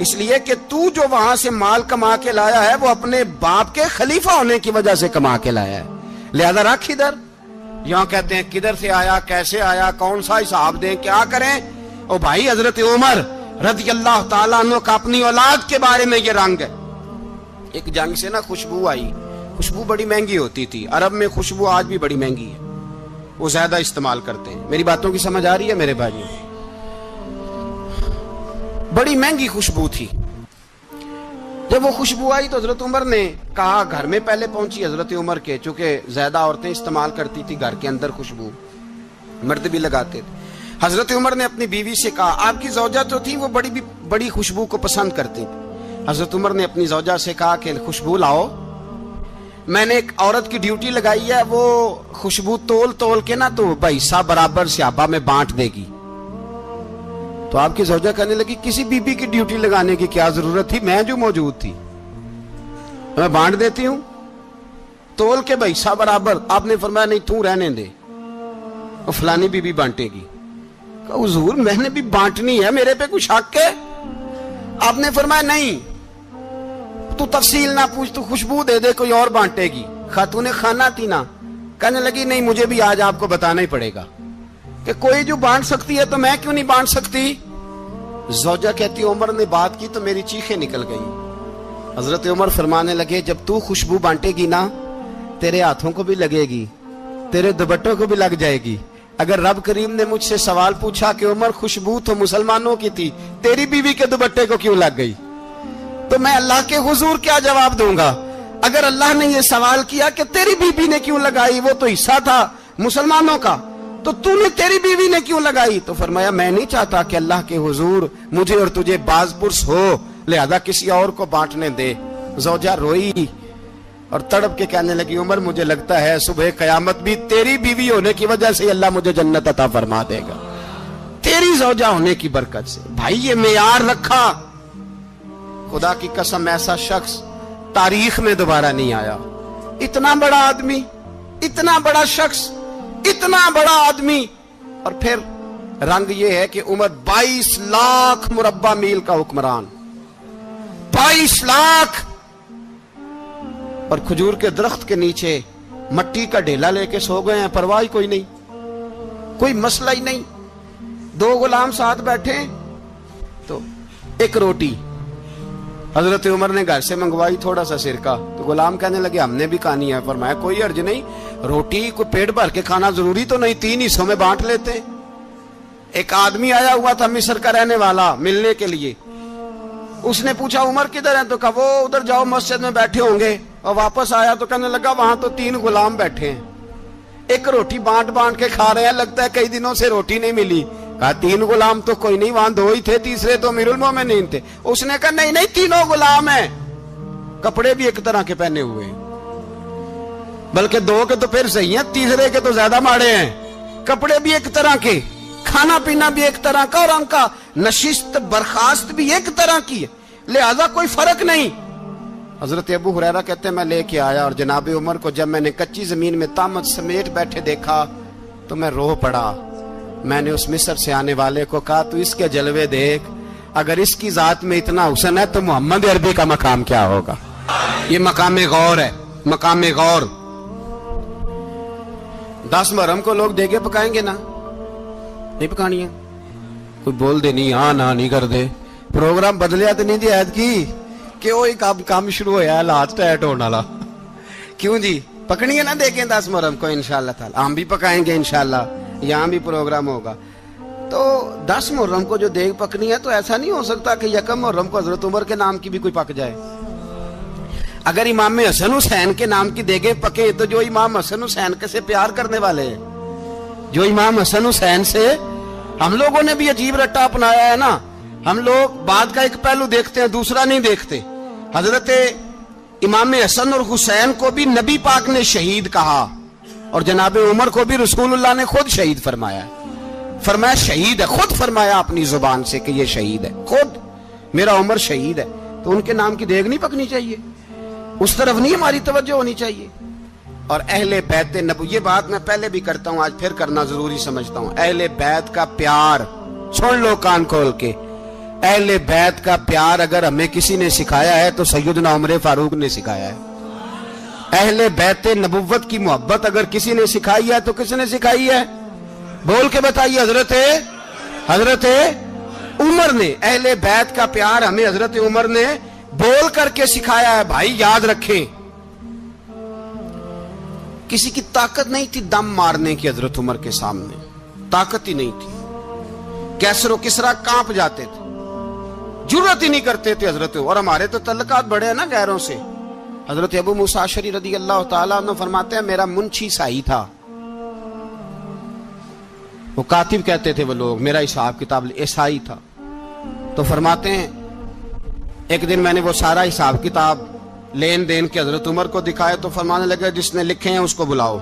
اس لیے کہ تو جو وہاں سے مال کما کے لایا ہے وہ اپنے باپ کے خلیفہ ہونے کی وجہ سے کما کے لایا ہے، لہذا رکھ ادھر. یہاں کہتے ہیں کدھر سے آیا، کیسے آیا، کون سا حساب دیں، کیا کریں؟ او بھائی حضرت عمر رضی اللہ تعالیٰ عنہ کا اپنی اولاد کے بارے میں یہ رنگ ہے. ایک جنگ سے نا خوشبو آئی، خوشبو بڑی مہنگی ہوتی تھی، عرب میں خوشبو آج بھی بڑی مہنگی ہے، وہ زیادہ استعمال کرتے ہیں. میری باتوں کی سمجھ آ رہی ہے میرے بھائیوں؟ بڑی مہنگی خوشبو تھی. جب وہ خوشبو آئی تو حضرت عمر نے کہا، گھر میں پہلے پہنچی حضرت عمر کے، چونکہ زیادہ عورتیں استعمال کرتی تھی گھر کے اندر خوشبو، مرد بھی لگاتے تھے. حضرت عمر نے اپنی بیوی سے کہا، آپ کی زوجہ جو تھی وہ بڑی خوشبو کو پسند کرتی تھی. حضرت عمر نے اپنی زوجہ سے کہا کہ خوشبو لاؤ، میں نے ایک عورت کی ڈیوٹی لگائی ہے، وہ خوشبو تول کے نا تو حصہ برابر صحابہ میں بانٹ دے گی. تو آپ کی زوجہ کہنے لگی کسی بی بی کی ڈیوٹی لگانے کی کیا ضرورت تھی، میں جو موجود تھی میں بانٹ دیتی ہوں تول کے حصہ برابر. آپ نے فرمایا نہیں تو رہنے دے، اور فلانی بی بی بانٹے گی. کہا حضور میں نے بھی بانٹنی ہے، میرے پہ کچھ حق ہے؟ آپ نے فرمایا نہیں، تو تفصیل نہ پوچھ، تو خوشبو دے دے، کوئی اور بانٹے گی. خاتون خانہ تھی نا، کہنے لگی نہیں مجھے بھی آج آپ کو بتانا ہی پڑے گا کہ کوئی جو بانٹ سکتی ہے تو میں کیوں نہیں بانٹ سکتی؟ زوجہ کہتی عمر نے بات کی تو میری چیخیں نکل گئی. حضرت عمر فرمانے لگے جب تو خوشبو بانٹے گی نا تیرے ہاتھوں کو بھی لگے گی، تیرے دوپٹوں کو بھی لگ جائے گی. اگر رب کریم نے مجھ سے سوال پوچھا کہ عمر خوشبو تو مسلمانوں کی تھی، تیری بیوی کے دوپٹے کو کیوں لگ گئی، تو میں اللہ کے حضور کیا جواب دوں گا؟ اگر اللہ نے یہ سوال کیا کہ تیری بیوی نے کیوں لگائی، وہ تو حصہ تھا مسلمانوں کا، تو نے تیری بیوی نے کیوں لگائی؟ تو فرمایا میں نہیں چاہتا کہ اللہ کے حضور مجھے اور تجھے باز پرس ہو، لہذا کسی اور کو بانٹنے دے. زوجہ روئی اور تڑپ کے کہنے لگی عمر مجھے لگتا ہے صبح قیامت بھی تیری بیوی ہونے کی وجہ سے اللہ مجھے جنت عطا فرما دے گا، تیری زوجہ ہونے کی برکت سے. بھائی یہ معیار رکھا، خدا کی قسم ایسا شخص تاریخ میں دوبارہ نہیں آیا. اتنا بڑا آدمی، اتنا بڑا شخص، اتنا بڑا آدمی، اور پھر رنگ یہ ہے کہ عمر 22 لاکھ مربع میل کا حکمران، 22 لاکھ، اور کھجور کے درخت کے نیچے مٹی کا ڈھیلا لے کے سو گئے ہیں، پرواہ کوئی نہیں، کوئی مسئلہ ہی نہیں. 2 غلام ساتھ بیٹھے تو ایک روٹی حضرت عمر نے گھر سے منگوائی، تھوڑا سا سرکہ، تو غلام کہنے لگے ہم نے بھی کھانی ہے. فرمایا کوئی حرج نہیں، روٹی کو پیٹ بھر کے کھانا ضروری تو نہیں، 3 حصوں میں بانٹ لیتے. ایک آدمی آیا ہوا تھا مصر کا رہنے والا ملنے کے لیے، اس نے پوچھا عمر کدھر ہیں، تو کہا وہ ادھر جاؤ مسجد میں بیٹھے ہوں گے، اور واپس آیا تو کہنے لگا وہاں تو 3 غلام بیٹھے ہیں. ایک روٹی بانٹ بانٹ کے کھا رہے ہیں, لگتا ہے کئی دنوں سے روٹی نہیں ملی. کہا 3 غلام تو کوئی نہیں, وہاں 2 ہی تھے, تیسرے تو امیر المومنین تھے. اس نے کہا نہیں نہیں, 3 غلام ہیں, کپڑے بھی ایک طرح کے پہنے ہوئے, بلکہ 2 کے تو پھر صحیح ہیں, تیسرے کے تو زیادہ ماڑے ہیں. کپڑے بھی ایک طرح کے, کھانا پینا بھی ایک طرح کا, اور ان کا نشست برخاست بھی ایک طرح کی ہے, لہذا کوئی فرق نہیں. حضرت ابو ہریرہ کہتے ہیں میں لے کے آیا, اور جناب عمر کو جب میں نے کچی زمین میں تامت سمیٹ بیٹھے دیکھا تو میں رو پڑا. میں نے اس مصر سے آنے والے کو کہا تو اس کے جلوے دیکھ, اگر اس کی ذات میں اتنا حسن ہے تو محمد عربی کا مقام کیا ہوگا. یہ مقام غور ہے, مقام غور. 10 محرم کو لوگ دیگے پکائیں گے نا, نہیں پکانی ہے, کوئی بول دے نہیں, ہاں نہ نہیں کر دے, پروگرام بدلیا تو نہیں دی عید کی کہ وہی کام شروع ہوا ہے لاسٹ ٹائٹ ہونے والا. کیوں جی, پکنی ہے نا دیکھیں 10 محرم کو انشاءاللہ تعالی, ہم بھی پکائیں گے انشاءاللہ, یہاں بھی پروگرام ہوگا. تو 10 محرم کو جو دیگ پکنی ہے تو ایسا نہیں ہو سکتا کہ 1 محرم کو حضرت عمر کے نام کی بھی کوئی پک جائے. اگر امام حسن حسین کے نام کی دیگیں پکے تو جو امام حسن حسین سے پیار کرنے والے ہیں, جو امام حسن حسین سے, ہم لوگوں نے بھی عجیب رٹا اپنایا ہے نا, ہم لوگ بات کا ایک پہلو دیکھتے ہیں دوسرا نہیں دیکھتے. حضرت امام حسن اور حسین کو بھی نبی پاک نے شہید کہا, اور جناب عمر کو بھی رسول اللہ نے خود شہید فرمایا. فرمایا شہید ہے, خود فرمایا اپنی زبان سے کہ یہ شہید ہے, خود میرا عمر شہید ہے. تو ان کے نام کی دیگ نہیں پکنی چاہیے, اس طرف نہیں ہماری توجہ ہونی چاہیے. اور اہل بیت نبوی, یہ بات میں پہلے بھی کرتا ہوں, آج پھر کرنا ضروری سمجھتا ہوں. اہل بیت کا پیار, سن لو کان کھول کے, اہل بیت کا پیار اگر ہمیں کسی نے سکھایا ہے تو سیدنا عمر فاروق نے سکھایا ہے. اہل بیت نبوت کی محبت اگر کسی نے سکھائی ہے تو کس نے سکھائی ہے, بول کے بتائیے. حضرت عمر نے. اہل بیت کا پیار ہمیں حضرت عمر نے بول کر کے سکھایا ہے. بھائی یاد رکھیں, کسی کی طاقت نہیں تھی دم مارنے کی حضرت عمر کے سامنے, طاقت ہی نہیں تھی. کیسر و کسرا کانپ جاتے تھے, جرأت ہی نہیں کرتے تھے حضرت. اور ہمارے تو تعلقات بڑے ہیں نا غیروں سے. حضرت ابو موسیٰ اشعری رضی اللہ تعالیٰ عنہ فرماتے ہیں میرا منشی سائی تھا, وہ کاتب کہتے تھے وہ لوگ, میرا حساب کتاب عیسائی تھا. تو فرماتے ہیں ایک دن میں نے وہ سارا حساب کتاب لین دین کے حضرت عمر کو دکھائے تو فرمانے لگے جس نے لکھے ہیں اس کو بلاؤ.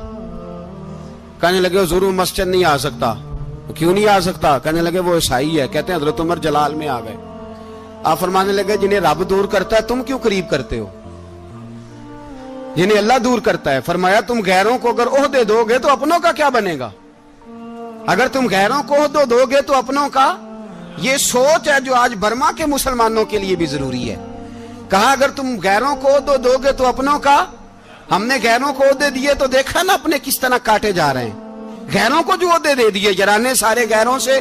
کہنے لگے حضور مسجد نہیں آ سکتا. کیوں نہیں آ سکتا؟ کہنے لگے وہ عیسائی ہے. کہتے ہیں حضرت عمر جلال میں آ گئے. آپ فرمانے لگے جنہیں رب دور کرتا ہے تم کیوں قریب کرتے ہو, جنہیں اللہ دور کرتا ہے. فرمایا تم غیروں کو اگر عہدے دو گے تو اپنوں کا کیا بنے گا, اگر تم غیروں کو عہدے دو گے تو اپنوں کا. یہ سوچ ہے جو آج برما کے مسلمانوں کے لیے بھی ضروری ہے. کہا اگر تم غیروں کو عہدے دو گے تو اپنوں کا. ہم نے غیروں کو عہدے دیے تو دیکھا نا اپنے کس طرح کاٹے جا رہے ہیں. غیروں کو جو عہدے دے دیے, یرانے سارے غیروں سے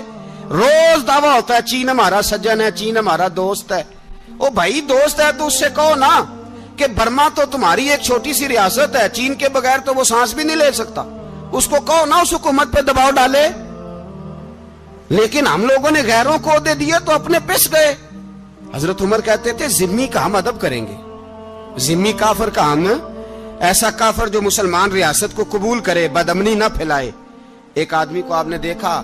روز دعویٰ ہوتا ہے چین ہمارا سجن ہے, چین ہمارا دوست ہے. او بھائی دوست ہے تو اس سے کہو نا کہ برما تو تمہاری ایک چھوٹی سی ریاست ہے, چین کے بغیر تو وہ سانس بھی نہیں لے سکتا. اس کو کہو نا اس حکومت پہ دباؤ ڈالے. لیکن ہم لوگوں نے غیروں کو عہدے دیے تو اپنے پس گئے. حضرت عمر کہتے تھے ذمی کا ہم ادب کریں گے, ذمی کافر کا ہم, ایسا کافر جو مسلمان ریاست کو قبول کرے, بدامنی نہ پھیلائے. ایک آدمی کو آپ نے دیکھا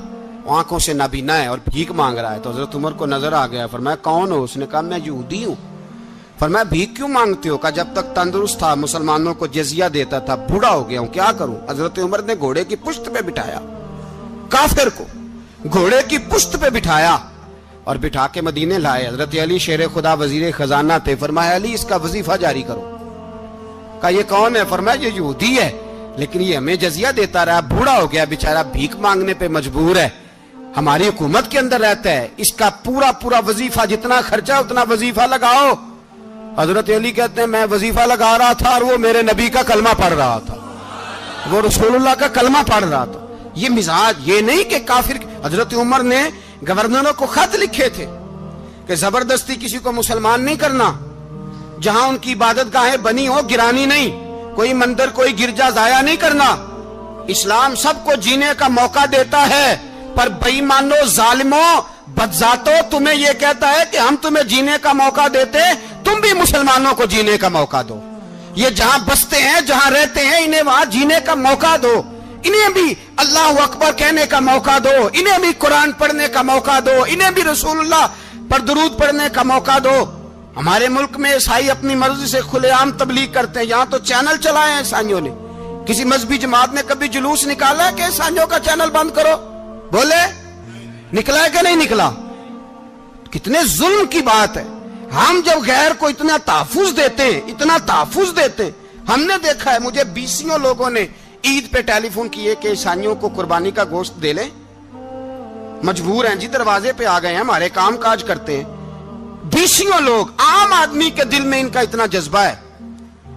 آنکھوں سے نابینا ہے اور بھیک مانگ رہا ہے, تو حضرت عمر کو نظر آ گیا. فرمایا کون ہو؟ اس نے کہا میں یہودی ہوں. فرمایا بھیک کیوں مانگتے ہو؟ کہا جب تک تندرست تھا مسلمانوں کو جزیہ دیتا تھا, بوڑھا ہو گیا ہوں کیا کروں. حضرت عمر نے گھوڑے کی پشت پہ بٹھایا, کافر کو گھوڑے کی پشت پہ بٹھایا اور بٹھا کے مدینے لائے. حضرت علی شیر خدا وزیر خزانہ تھے. فرمایا علی اس کا وظیفہ جاری کرو. کہا یہ کون ہے؟ فرمایا یہ یہودی ہے لیکن یہ ہمیں جزیہ دیتا رہا, بوڑھا ہو گیا بیچارہ, بھیک مانگنے پہ مجبور ہے, ہماری حکومت کے اندر رہتا ہے, اس کا پورا وظیفہ جتنا خرچہ اتنا وظیفہ لگاؤ. حضرت علی کہتے ہیں میں وظیفہ لگا رہا تھا اور وہ میرے نبی کا کلمہ پڑھ رہا تھا, وہ رسول اللہ کا کلمہ پڑھ رہا تھا. یہ مزاج, یہ نہیں کہ کافر. حضرت عمر نے گورنروں کو خط لکھے تھے کہ زبردستی کسی کو مسلمان نہیں کرنا, جہاں ان کی عبادت گاہیں بنی ہو گرانی نہیں, کوئی مندر کوئی گرجا ضائع نہیں کرنا. اسلام سب کو جینے کا موقع دیتا ہے, پر بے ایمانو ظالموں بدذاتو تمہیں یہ کہتا ہے کہ ہم تمہیں جینے کا موقع دیتے, تم بھی مسلمانوں کو جینے کا موقع دو. یہ جہاں بستے ہیں جہاں رہتے ہیں انہیں وہاں جینے کا موقع دو. انہیں بھی اللہ اکبر کہنے کا موقع دو, انہیں بھی قرآن پڑھنے کا موقع دو, انہیں بھی رسول اللہ پر درود پڑھنے کا موقع دو. ہمارے ملک میں عیسائی اپنی مرضی سے کھلے عام تبلیغ کرتے ہیں. یہاں تو چینل چلائے ہیں عیسائیوں نے. کسی مذہبی جماعت نے کبھی جلوس نکالا ہے کہ عیسائیوں کا چینل بند کرو؟ بولے نکلا ہے کہ نہیں نکلا؟ کتنے ظلم کی بات ہے. ہم جب غیر کو اتنا تحفظ دیتے ہیں, اتنا تحفظ دیتے ہیں. ہم نے دیکھا ہے, مجھے بیسیوں لوگوں نے عید پہ ٹیلی فون کیے کہ عیسائیوں کو قربانی کا گوشت دے لیں, مجبور ہیں جی, دروازے پہ آ گئے ہیں, ہمارے کام کاج کرتے ہیں. بیسیوں لوگ, عام آدمی کے دل میں ان کا اتنا جذبہ ہے.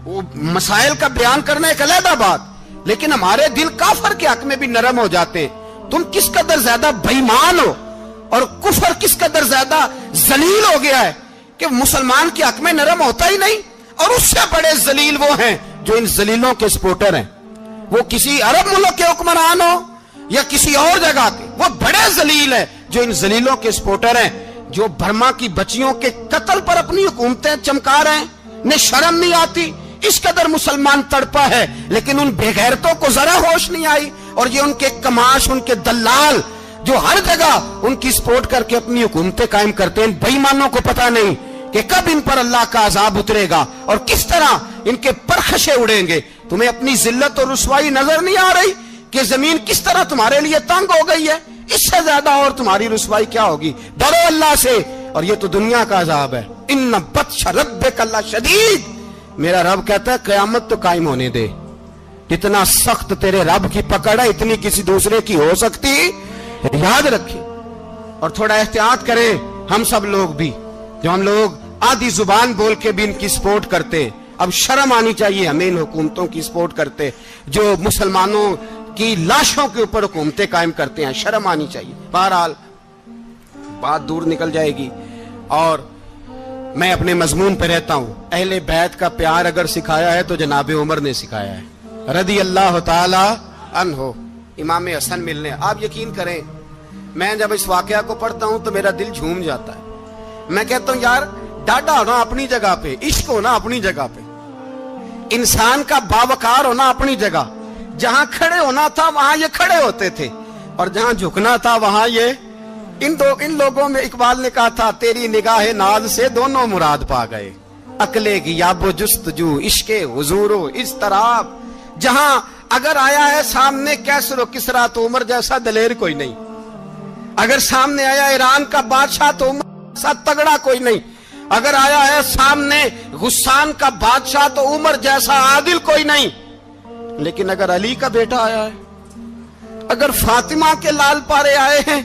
وہ مسائل کا بیان کرنا ایک علیحدہ بات, لیکن ہمارے دل کافر کے حق میں بھی نرم ہو جاتے ہیں. تم کس قدر زیادہ بے ایمان ہو اور کفر کس قدر زیادہ ذلیل ہو گیا ہے کہ مسلمان کے حق میں نرم ہوتا ہی نہیں. اور اس سے بڑے ذلیل وہ ہیں جو ان ذلیلوں کے سپورٹر ہیں. وہ کسی عرب ملک کے حکمران ہو یا کسی اور جگہ کے, وہ بڑے ذلیل ہیں جو ان ذلیلوں کے سپورٹر ہیں, جو برما کی بچیوں کے قتل پر اپنی حکومتیں چمکا رہے ہیں. انہیں شرم نہیں آتی. اس قدر مسلمان تڑپا ہے, لیکن ان بے غیرتوں کو ذرا ہوش نہیں آئی. اور یہ ان کے کماش, ان کے دلال جو ہر جگہ ان کی سپورٹ کر کے اپنی حکومتیں قائم کرتے ہیں, بے ایمانوں کو پتہ نہیں کہ کب ان پر اللہ کا عذاب اترے گا اور کس طرح ان کے پرخشے اڑیں گے. تمہیں اپنی ذلت اور رسوائی نظر نہیں آ رہی کہ زمین کس طرح تمہارے لیے تنگ ہو گئی ہے؟ اس سے زیادہ اور تمہاری رسوائی کیا ہوگی؟ ڈرو اللہ سے. اور یہ تو دنیا کا عذاب ہے. ان بطش ربک لشدید, میرا رب کہتا ہے قیامت تو قائم ہونے دے. اتنا سخت تیرے رب کی پکڑ ہے, اتنی کسی دوسرے کی ہو سکتی؟ یاد رکھیں اور تھوڑا احتیاط کریں. ہم سب لوگ بھی, جو ہم لوگ آدھی زبان بول کے بھی ان کی سپورٹ کرتے, اب شرم آنی چاہیے ہمیں ان حکومتوں کی سپورٹ کرتے جو مسلمانوں کی لاشوں کے اوپر حکومتیں قائم کرتے ہیں. شرم آنی چاہیے. بہرحال بات دور نکل جائے گی اور میں اپنے مضمون پہ رہتا ہوں. اہل بیت کا پیار اگر سکھایا ہے تو جناب عمر نے سکھایا ہے رضی اللہ تعالی عنہ. امام حسن ملنے, آپ یقین کریں میں جب اس واقعہ کو پڑھتا ہوں تو میرا دل جھوم جاتا ہے. میں کہتا ہوں یار ڈاڈا ہونا اپنی جگہ پہ, عشق ہونا اپنی جگہ پہ, انسان کا باوقار ہونا اپنی جگہ. جہاں کھڑے ہونا تھا وہاں یہ کھڑے ہوتے تھے, اور جہاں جھکنا تھا وہاں یہ. ان لوگوں میں اقبال نے کہا تھا تیری نگاہ ناز سے دونوں مراد پا گئے, عقلِ غیاب و جستجو عشق حضور و اضطراب. جہاں اگر آیا ہے سامنے کیسر و کسرا تو عمر جیسا دلیر کوئی نہیں. اگر سامنے آیا ایران کا بادشاہ تو عمر جیسا تگڑا کوئی نہیں. اگر آیا ہے سامنے غسان کا بادشاہ تو عمر جیسا عادل کوئی نہیں. لیکن اگر علی کا بیٹا آیا ہے, اگر فاطمہ کے لال پارے آئے ہیں,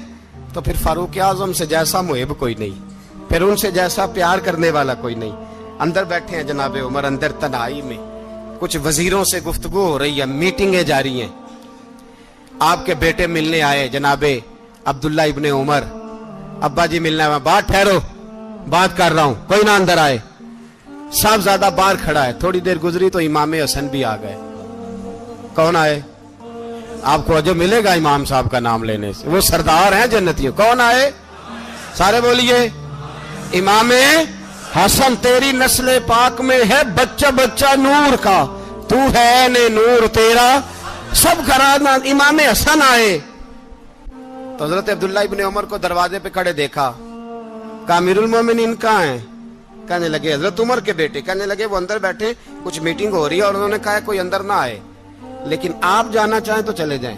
تو پھر فاروق اعظم سے جیسا محب کوئی نہیں, پھر ان سے جیسا پیار کرنے والا کوئی نہیں. اندر بیٹھے ہیں جناب عمر, اندر تنہائی میں کچھ وزیروں سے گفتگو ہو رہی ہے, میٹنگیں جاری ہیں. آپ کے بیٹے ملنے آئے جناب عبداللہ ابن عمر. ابا جی ملنا ہے. بات ٹھہرو, بات کر رہا ہوں, کوئی نہ اندر آئے. صاحب زیادہ باہر کھڑا ہے. تھوڑی دیر گزری تو امام حسن بھی آ گئے. کون آئے؟ آپ کو جو ملے گا امام صاحب کا نام لینے سے, وہ سردار ہیں جنتیوں. کون آئے؟ سارے بولیے. امام حسن تیری نسل پاک میں ہے بچہ بچہ نور کا, تو ہے نے نور تیرا سب گھرانہ. امام حسن آئے تو حضرت عبداللہ ابن عمر کو دروازے پہ کھڑے دیکھا. کہا امیر المومنین کہاں ہیں؟ کہنے لگے حضرت عمر کے بیٹے. کہنے لگے وہ اندر بیٹھے, کچھ میٹنگ ہو رہی ہے, اور انہوں نے کہا کوئی اندر نہ آئے, لیکن آپ جانا چاہیں تو چلے جائیں.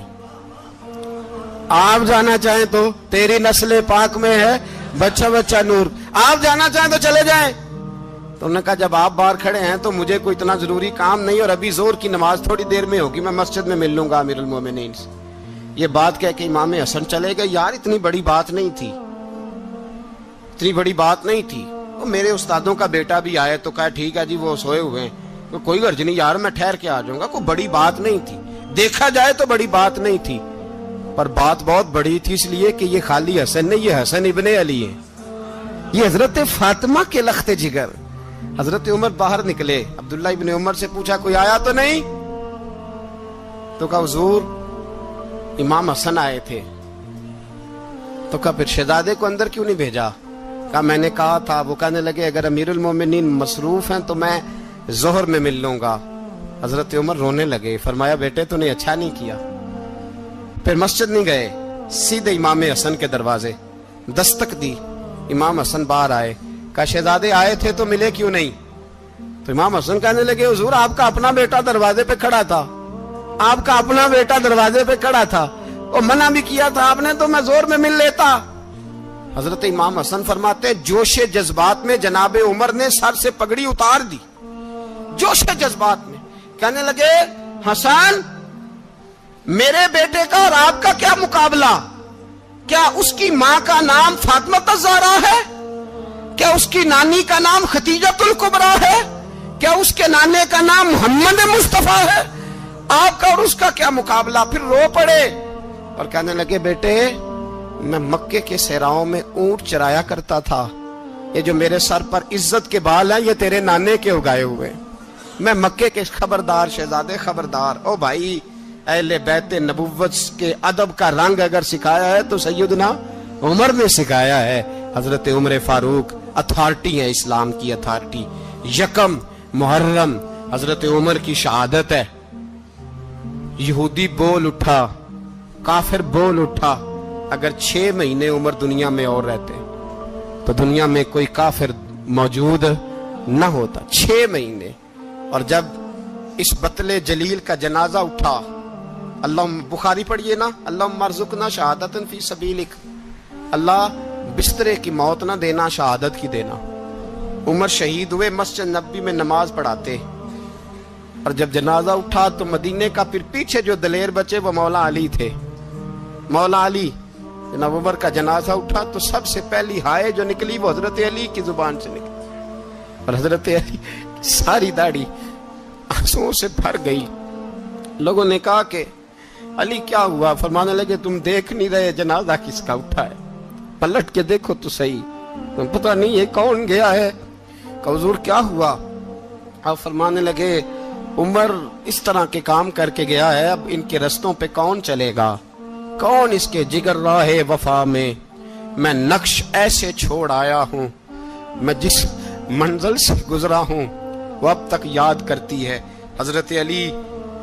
آپ جانا چاہیں تو تیری نسل پاک میں ہے بچہ بچہ نور, آپ جانا چاہیں تو چلے جائیں. تو انہوں نے کہا جب آپ باہر کھڑے ہیں تو مجھے کوئی اتنا ضروری کام نہیں, اور ابھی زور کی نماز تھوڑی دیر میں ہوگی, میں مسجد میں مل لوں گا امیر المومنین سے. یہ بات کہہ کے امام حسن چلے گئے. یار اتنی بڑی بات نہیں تھی, اتنی بڑی بات نہیں تھی. وہ میرے استادوں کا بیٹا بھی آئے تو کہا ٹھیک ہے جی وہ سوئے ہوئے ہیں, کوئی غرض نہیں یار میں ٹھہر کے آ جاؤں گا. کوئی بڑی بات نہیں تھی, دیکھا جائے تو بڑی بات نہیں تھی, پر بات بہت بڑی تھی اس لیے کہ یہ خالی حسن نہیں, یہ حسن ابن علی ہے, یہ حضرت فاطمہ کے لخت جگر. حضرت عمر باہر نکلے, عبداللہ ابن عمر سے پوچھا کوئی آیا تو نہیں؟ تو کہا حضور امام حسن آئے تھے. تو کہا پھر شہزادے کو اندر کیوں نہیں بھیجا؟ کہا میں نے کہا تھا. وہ کہنے لگے اگر امیر المومنین مصروف ہیں تو میں ظہر میں مل لوں گا. حضرت عمر رونے لگے. فرمایا بیٹے تو نے اچھا نہیں کیا, پھر مسجد نہیں گئے, سیدھے امام حسن کے دروازے دستک دی. امام حسن باہر آئے, کہا شہزادے آئے تھے تو ملے کیوں نہیں؟ تو امام حسن کہنے لگے حضور آپ کا اپنا بیٹا دروازے پہ کھڑا تھا, آپ کا اپنا بیٹا دروازے پہ کھڑا تھا, اور منع بھی کیا تھا آپ نے, تو میں زور میں مل لیتا. حضرت امام حسن فرماتے جوش جذبات میں جناب عمر نے سر سے پگڑی اتار دی, جوش جذبات میں. کہنے لگے حسن میرے بیٹے کا اور آپ کا کیا مقابلہ؟ کیا اس کی ماں کا نام فاطمہ الزہرا ہے؟ کیا اس کی نانی کا نام خدیجۃ الکبریٰ ہے؟ کیا اس کے نانے کا نام محمد مصطفیٰ ہے؟ آپ کا اور اس کا کیا مقابلہ؟ پھر رو پڑے اور کہنے لگے بیٹے میں مکے کے صحراؤں میں اونٹ چرایا کرتا تھا, یہ جو میرے سر پر عزت کے بال ہیں یہ تیرے نانے کے اگائے ہوئے, میں مکے کے خبردار شہزادے خبردار. او بھائی اہل بیت نبوت کے ادب کا رنگ اگر سکھایا ہے تو سیدنا عمر نے سکھایا ہے. حضرت عمر فاروق اتھارٹی ہے, اسلام کی اتھارٹی. یکم محرم حضرت عمر کی شہادت ہے. یہودی بول اٹھا, کافر بول اٹھا, اگر 6 مہینے عمر دنیا میں اور رہتے تو دنیا میں کوئی کافر موجود نہ ہوتا. 6 مہینے. اور جب اس بطل جلیل کا جنازہ اٹھا, اللہ بخاری پڑھیے نا, اللہم ارزقنا شہادتن فی سبیلک, اللہ بسترے کی موت نہ دینا, شہادت کی دینا. عمر شہید ہوئے, مسجد نبوی میں نماز پڑھاتے, اور جب جنازہ اٹھا تو مدینے کا پھر پیچھے جو دلیر بچے وہ مولا علی تھے. مولا علی, جناب عمر کا جنازہ اٹھا تو سب سے پہلی ہائے جو نکلی وہ حضرت علی کی زبان سے نکلی, اور حضرت علی ساری داڑھی آنسوؤں سے بھر گئی. لوگوں نے کہا کہ علی کیا ہوا؟ فرمانے لگے تم دیکھ نہیں رہے جنازہ کس کا اٹھا ہے, پلٹ کے دیکھو تو صحیح, تم پتہ نہیں یہ کون گیا ہے. کہ حضور کیا ہوا؟ آپ فرمانے لگے عمر اس طرح کے کام کر کے گیا ہے, اب ان کے رستوں پہ کون چلے گا؟ کون اس کے جگر راہ وفا میں؟ میں نقش ایسے چھوڑ آیا ہوں, میں جس منزل سے گزرا ہوں وہ اب تک یاد کرتی ہے. حضرت علی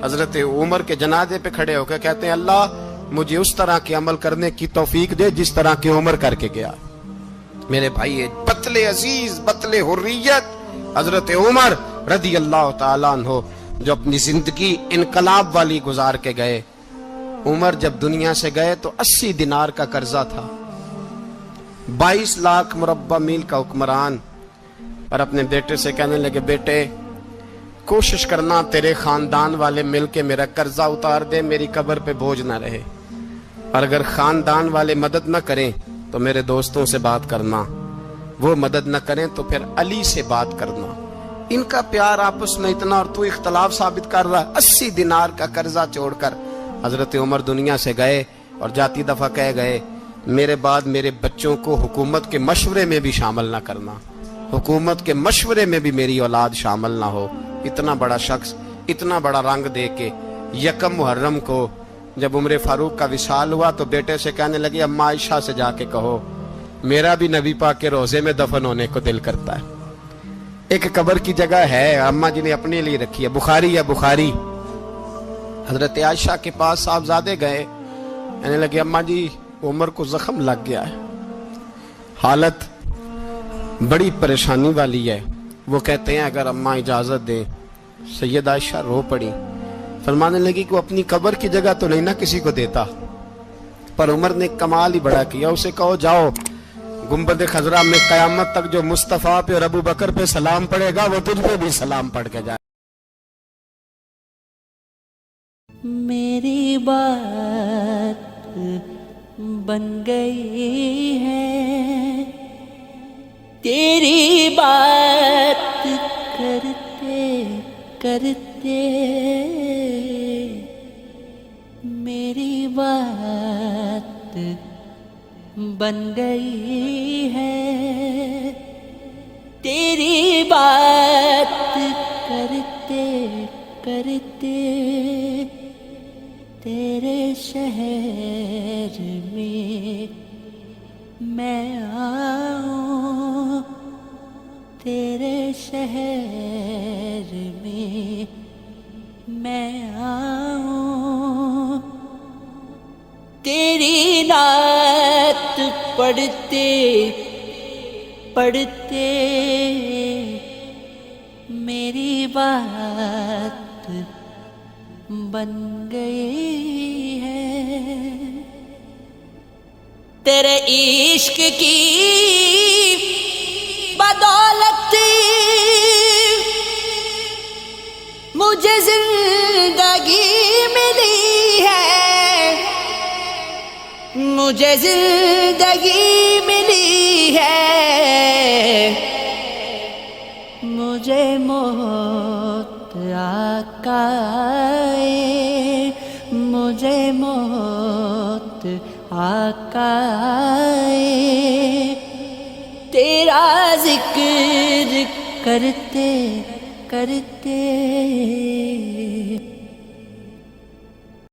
حضرت عمر کے جنازے پہ کھڑے ہو کے کہتے ہیں اللہ مجھے اس طرح کے عمل کرنے کی توفیق دے جس طرح کی عمر کر کے گیا. میرے بھائی بطل عزیز, بطل حریت حضرت عمر رضی اللہ تعالیٰ عنہ, جو اپنی زندگی انقلاب والی گزار کے گئے. عمر جب دنیا سے گئے تو 80 دینار کا قرضہ تھا, 22 لاکھ مربع میل کا حکمران. اور اپنے بیٹے سے کہنے لگے بیٹے کوشش کرنا تیرے خاندان والے مل کے میرا قرضہ اتار دے, میری قبر پہ بوجھ نہ رہے, اور اگر خاندان والے مدد نہ کریں تو میرے دوستوں سے بات کرنا, وہ مدد نہ کریں تو پھر علی سے بات کرنا. ان کا پیار آپس میں اتنا, اور تو اختلاف ثابت کر رہا. 80 دینار کا قرضہ چھوڑ کر حضرت عمر دنیا سے گئے, اور جاتی دفعہ کہہ گئے میرے بعد میرے بچوں کو حکومت کے مشورے میں بھی شامل نہ کرنا, حکومت کے مشورے میں بھی میری اولاد شامل نہ ہو. اتنا بڑا شخص اتنا بڑا رنگ دے کے یکم محرم کو جب عمر فاروق کا وصال ہوا تو بیٹے سے کہنے لگے اماں عائشہ سے جا کے کہو میرا بھی نبی پاک کے روزے میں دفن ہونے کو دل کرتا ہے. ایک قبر کی جگہ ہے اماں جی نے اپنے لیے رکھی ہے, بخاری ہے بخاری. حضرت عائشہ کے پاس صاحبزادے گئے, کہنے لگے اماں جی عمر کو زخم لگ گیا ہے, حالت بڑی پریشانی والی ہے. وہ کہتے ہیں اگر اماں اجازت دیں. سید عائشہ رو پڑی, فرمانے لگی کہ وہ اپنی قبر کی جگہ تو نہیں نہ کسی کو دیتا, پر عمر نے کمال ہی بڑا کیا. اسے کہو جاؤ گنبد خضرا میں قیامت تک جو مصطفیٰ پہ اور ابو بکر پہ سلام پڑے گا وہ تجھ پہ بھی سلام پڑھ کے جائے.
میری بات بن گئی ہے, تیری بات کرتے کرتے میری بات بن گئی ہے, تیری بات کرتے کرتے تیرے شہر میں آؤں, تیرے شہر میں آؤں, پڑھتے پڑھتے میری بات بن گئی ہے. تیرے عشق کی بدولت مجھے زندگی ملی ہے. مجھے زندگی ملی ہے. مجھے موت آقا مجھے موت آقا تیرا ذکر کرتے کرتے